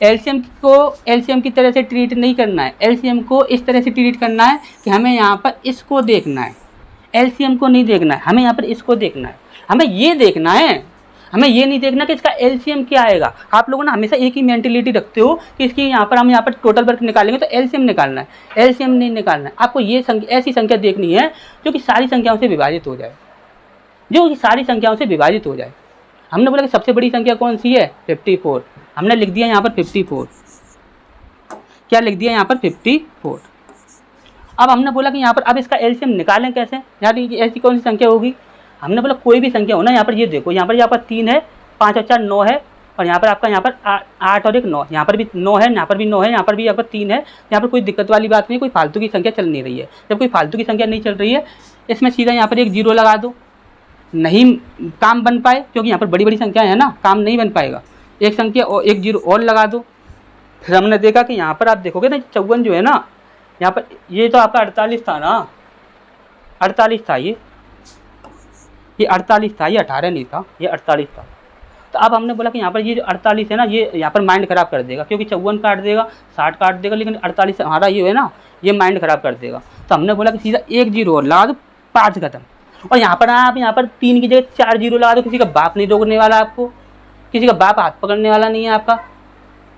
एलसीएम की तरह से ट्रीट नहीं करना है, एलसीएम को इस तरह से ट्रीट करना है कि हमें यहाँ पर इसको देखना है, एलसीएम को नहीं देखना है, हमें यहाँ पर इसको देखना है। हमें ये देखना है, हमें ये नहीं देखना कि इसका एलसीएम क्या आएगा। आप लोगों ने हमेशा एक ही मेंटेलिटी रखते हो कि इसकी यहाँ पर हम यहाँ पर टोटल वर्क निकालेंगे तो एलसीएम निकालना है, एलसीएम नहीं निकालना है। आपको ये ऐसी संख्या देखनी है जो कि सारी संख्याओं से विभाजित हो जाए, जो कि सारी संख्याओं से विभाजित हो जाए। हमने बोला कि सबसे बड़ी संख्या कौन सी है, 54। हमने लिख दिया यहाँ पर 54। क्या लिख दिया यहाँ पर, 54। अब हमने बोला कि यहाँ पर अब इसका एलसीएम निकालें कैसे, यानी कि ऐसी कौन सी संख्या होगी। हमने बोला कोई भी संख्या हो ना, यहाँ पर ये देखो, यहाँ पर 3 है, 5 और 4 9 है, और यहाँ पर आपका यहाँ पर 8 और 1 9, यहाँ पर भी 9 है, यहाँ पर भी 9 है, यहाँ पर भी यहाँ पर 3 है। यहाँ पर कोई दिक्कत वाली बात नहीं, कोई फालतू की संख्या चल नहीं रही है। जब कोई फालतू की संख्या नहीं चल रही है, इसमें सीधा यहाँ पर एक 0 लगा दो। नहीं काम बन पाए क्योंकि यहाँ पर बड़ी बड़ी संख्या है ना, काम नहीं बन पाएगा, एक संख्या और एक 0 और लगा दो। फिर हमने देखा कि यहाँ पर आप देखोगे ना 54 जो है ना, यहाँ पर ये तो आपका 48 था ना, 48 था ये 48 था, ये 18 नहीं था, ये 48 था। तो अब हमने बोला कि यहाँ पर ये जो 48 है ना, ये यहाँ पर माइंड ख़राब कर देगा, क्योंकि 54 काट देगा, 60 काट देगा, लेकिन 48 हमारा ये है ना, ये माइंड ख़राब कर देगा। तो हमने बोला कि सीधा एक 0 और लगा दो, 5 खत्म। और यहाँ पर आप यहाँ पर 3 की जगह 4 0 लगा दो, किसी का बाप नहीं रोकने वाला आपको, किसी का बाप हाथ पकड़ने वाला नहीं है आपका।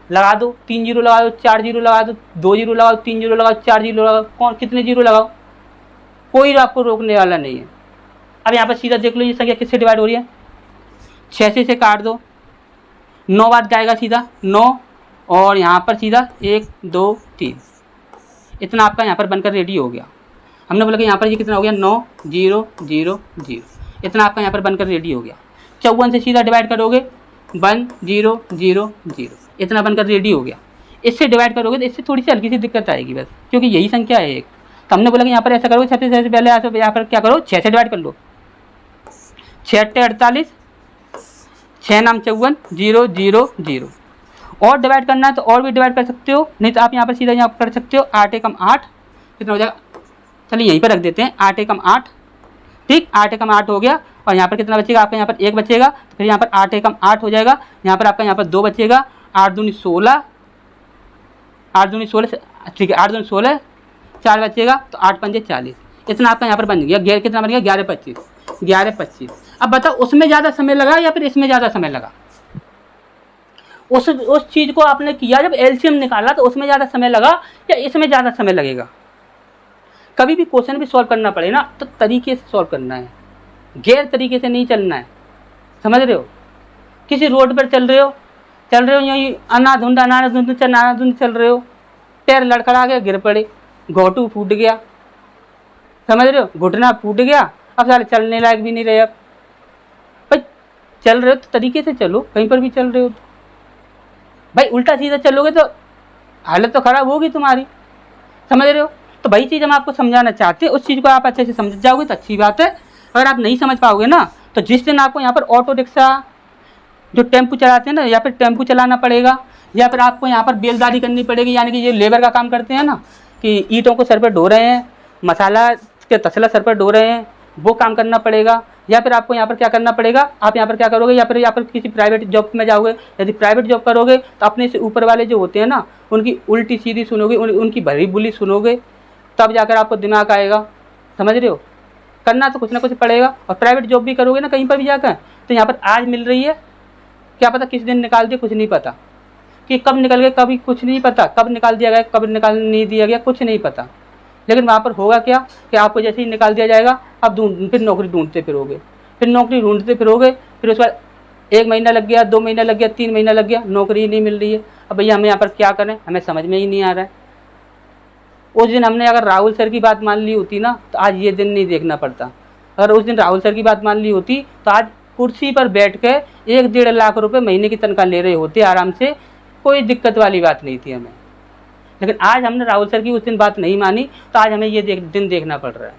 लगा दो, 3 0 लगा दो, 4 0 लगा दो, 2 0 लगाओ, 3 0 लगाओ, 4 0 लगाओ, कौन कितने 0 लगाओ, कोई आपको रोकने वाला नहीं है। अब यहाँ पर सीधा देख लो ये संख्या किससे डिवाइड हो रही है, 6 से काट दो, 9 बार जाएगा सीधा 9, और यहाँ पर सीधा 1 2 3, इतना आपका यहाँ पर बनकर रेडी हो गया। हमने बोला कि यहाँ पर ये कितना हो गया, 9 0 0 0, इतना आपका यहाँ पर बनकर रेडी हो गया। 54 से सीधा डिवाइड करोगे 1 0 0 0, इतना बनकर रेडी हो गया। इससे डिवाइड करोगे तो इससे थोड़ी सी हल्की सी दिक्कत आएगी बस, क्योंकि यही संख्या है एक। तो हमने बोला कि यहाँ पर ऐसा करोगे, सबसे पहले यहाँ पर क्या करो, 6 से डिवाइड कर लो, 6 8 48, 6 नाम 54 0 0 0। और डिवाइड करना है तो और भी डिवाइड कर सकते हो, नहीं तो आप यहाँ पर सीधा यहाँ कर सकते हो 8 एकम 8, कितना हो जाएगा, चलिए यहीं पर रख देते हैं 8 एकम 8, ठीक, 8 एकम 8 हो गया। और यहाँ पर कितना बचेगा आपका, यहाँ पर 1 बचेगा, तो फिर यहाँ पर 8 एकम 8 हो जाएगा। यहाँ पर आपका यहाँ पर 2 बचेगा, 8 दूनी 16, 8 दूनी 16, ठीक है 8 दूनी 16, 4 बचेगा तो 8 पंजे 40, इतना आपका यहाँ पर बन गया। कितना बन गया, 11 25, 11 25। अब बताओ उसमें ज़्यादा समय लगा या फिर इसमें ज़्यादा समय लगा। उस चीज़ को आपने किया जब एलसीएम निकाला तो उसमें ज़्यादा समय लगा या इसमें ज़्यादा समय लगेगा। कभी भी क्वेश्चन भी सॉल्व करना पड़े ना तो तरीके से सॉल्व करना है, गैर तरीके से नहीं चलना है, समझ रहे हो। किसी रोड पर चल रहे हो यही अनाधुंध चल रहे हो, पैर लड़खड़ा गया, गिर पड़े, घोटू फूट गया, समझ रहे हो, घुटना फूट गया, अब सारे चलने लायक भी नहीं रहे। अब भाई चल रहे हो तो तरीके से चलो, कहीं पर भी चल रहे हो तो भाई उल्टा सीधा चलोगे तो हालत तो ख़राब होगी तुम्हारी, समझ रहे हो। तो वही चीज़ हम आपको समझाना चाहते हैं, उस चीज़ को आप अच्छे से समझ जाओगे तो अच्छी बात है। अगर आप नहीं समझ पाओगे ना तो जिस दिन आपको यहाँ पर ऑटो रिक्शा जो टेम्पू चलाते हैं ना, या फिर टेम्पू चलाना पड़ेगा, या फिर आपको यहाँ पर बेलदारी करनी पड़ेगी, यानी कि ये लेबर का काम करते हैं ना, कि ईंटों को सर पर ढो रहे हैं, मसाला के तसला सर पर ढो रहे हैं, वो काम करना पड़ेगा। या फिर आपको यहाँ पर क्या करना पड़ेगा, आप यहाँ पर क्या करोगे, या फिर यहाँ पर किसी प्राइवेट जॉब में जाओगे। यदि प्राइवेट जॉब करोगे तो अपने से ऊपर वाले जो होते हैं ना उनकी उल्टी सीधी सुनोगे, उनकी भरी बुली सुनोगे, तब जाकर आपको दिमाग आएगा, समझ रहे हो। करना तो कुछ ना कुछ पड़ेगा। और प्राइवेट जॉब भी करोगे ना कहीं पर भी जाकर, तो यहाँ पर आज मिल रही है, क्या पता किस दिन निकाल दिया, कुछ नहीं पता कि कब निकल गया, कभी कुछ नहीं पता, कब निकाल दिया गया, कब निकाल नहीं दिया गया, कुछ नहीं पता। लेकिन वहाँ पर होगा क्या कि आपको जैसे ही निकाल दिया जाएगा आप फिर नौकरी ढूंढते फिरोगे, फिर उसके बाद 1 महीना लग गया, 2 महीना लग गया, 3 महीना लग गया, नौकरी ही नहीं मिल रही है। अब भैया हमें यहाँ पर क्या करें, हमें समझ में ही नहीं आ रहा है। उस दिन हमने अगर राहुल सर की बात मान ली होती ना तो आज ये दिन नहीं देखना पड़ता। अगर उस दिन राहुल सर की बात मान ली होती तो आज कुर्सी पर बैठ के 1-1.5 लाख रुपए महीने की तनख्वाह ले रहे होते आराम से, कोई दिक्कत वाली बात नहीं थी हमें। लेकिन आज हमने राहुल सर की उस दिन बात नहीं मानी तो आज हमें ये दिन देखना पड़ रहा है।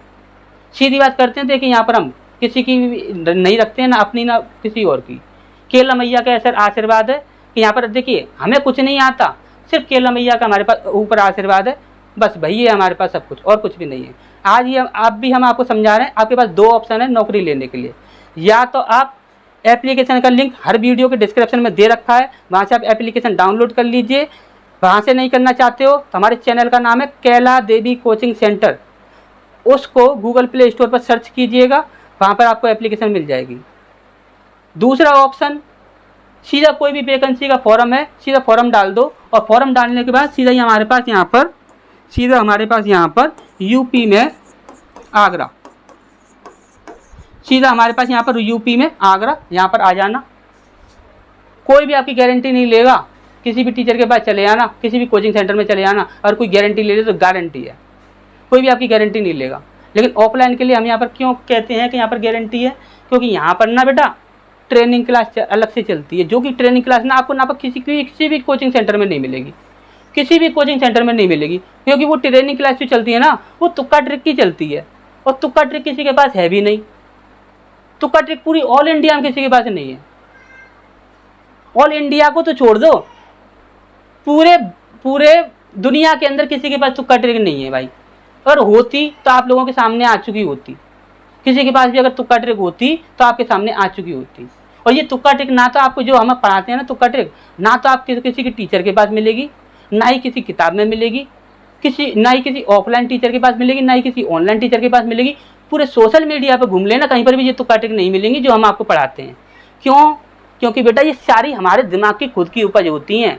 सीधी बात करते हैं, देखिए यहाँ पर हम किसी की नहीं रखते हैं, ना अपनी ना किसी और की। केला मैया का ऐसा आशीर्वाद है कि यहाँ पर देखिए हमें कुछ नहीं आता, सिर्फ केला मैया का हमारे पास ऊपर आशीर्वाद है, बस वही है हमारे पास, सब कुछ और कुछ भी नहीं है। आज ये हम आपको समझा रहे हैं, आपके पास 2 ऑप्शन है नौकरी लेने के लिए। या तो आप एप्लीकेशन का लिंक हर वीडियो के डिस्क्रिप्शन में दे रखा है, वहाँ से आप एप्लीकेशन डाउनलोड कर लीजिए। वहाँ से नहीं करना चाहते हो तो हमारे चैनल का नाम है कैला देवी कोचिंग सेंटर, उसको गूगल प्ले स्टोर पर सर्च कीजिएगा, वहाँ पर आपको एप्लीकेशन मिल जाएगी। दूसरा ऑप्शन, सीधा कोई भी वैकेंसी का फॉर्म है, सीधा फॉर्म डाल दो और फॉर्म डालने के बाद सीधा ही हमारे पास यहाँ पर यूपी में आगरा, सीधा हमारे पास यहाँ पर यूपी में आगरा, यहाँ पर आ जाना। कोई भी आपकी गारंटी नहीं लेगा, किसी भी टीचर के पास चले आना, किसी भी कोचिंग सेंटर में चले आना, और कोई गारंटी ले ले तो गारंटी है, कोई भी आपकी गारंटी नहीं लेगा। लेकिन ऑफलाइन के लिए हम यहाँ पर क्यों कहते हैं कि यहाँ पर गारंटी है, क्योंकि यहाँ पर ना बेटा ट्रेनिंग क्लास अलग से चलती है, जो कि ट्रेनिंग क्लास ना आपको ना किसी भी कोचिंग सेंटर में नहीं मिलेगी, किसी भी कोचिंग सेंटर में नहीं मिलेगी, क्योंकि वो ट्रेनिंग क्लास जो चलती है ना वो तुक्का ट्रिक की चलती है, और तुक्का ट्रिक किसी के पास है भी नहीं। तुक्का ट्रिक पूरी ऑल इंडिया में किसी के पास नहीं है। ऑल इंडिया को तो छोड़ दो, पूरे दुनिया के अंदर किसी के पास तुक्का ट्रिक नहीं है भाई। और होती तो आप लोगों के सामने आ चुकी होती, किसी के पास भी अगर तुक्का ट्रिक होती तो आपके सामने आ चुकी होती। और ये तुक्का ट्रिक ना तो आपको जो हम पढ़ाते हैं ना तुक्का ट्रिक, ना तो आप किसी के टीचर के पास मिलेगी, ना ही किसी किताब में मिलेगी, ना ही किसी ऑफलाइन टीचर के पास मिलेगी, ना ही किसी ऑनलाइन टीचर के पास मिलेगी। पूरे सोशल मीडिया पर घूम लेना, कहीं पर भी ये तुक्का ट्रिक नहीं मिलेंगी जो हम आपको पढ़ाते हैं। क्यों? क्योंकि बेटा ये सारी हमारे दिमाग की खुद की उपज होती हैं।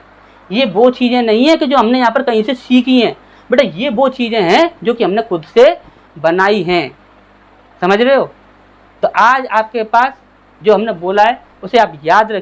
ये वो चीज़ें नहीं है कि जो हमने यहाँ पर कहीं से सीखी हैं, बेटा ये वो चीज़ें हैं जो कि हमने खुद से बनाई हैं। समझ रहे हो? तो आज आपके पास जो हमने बोला है उसे आप याद रखिए।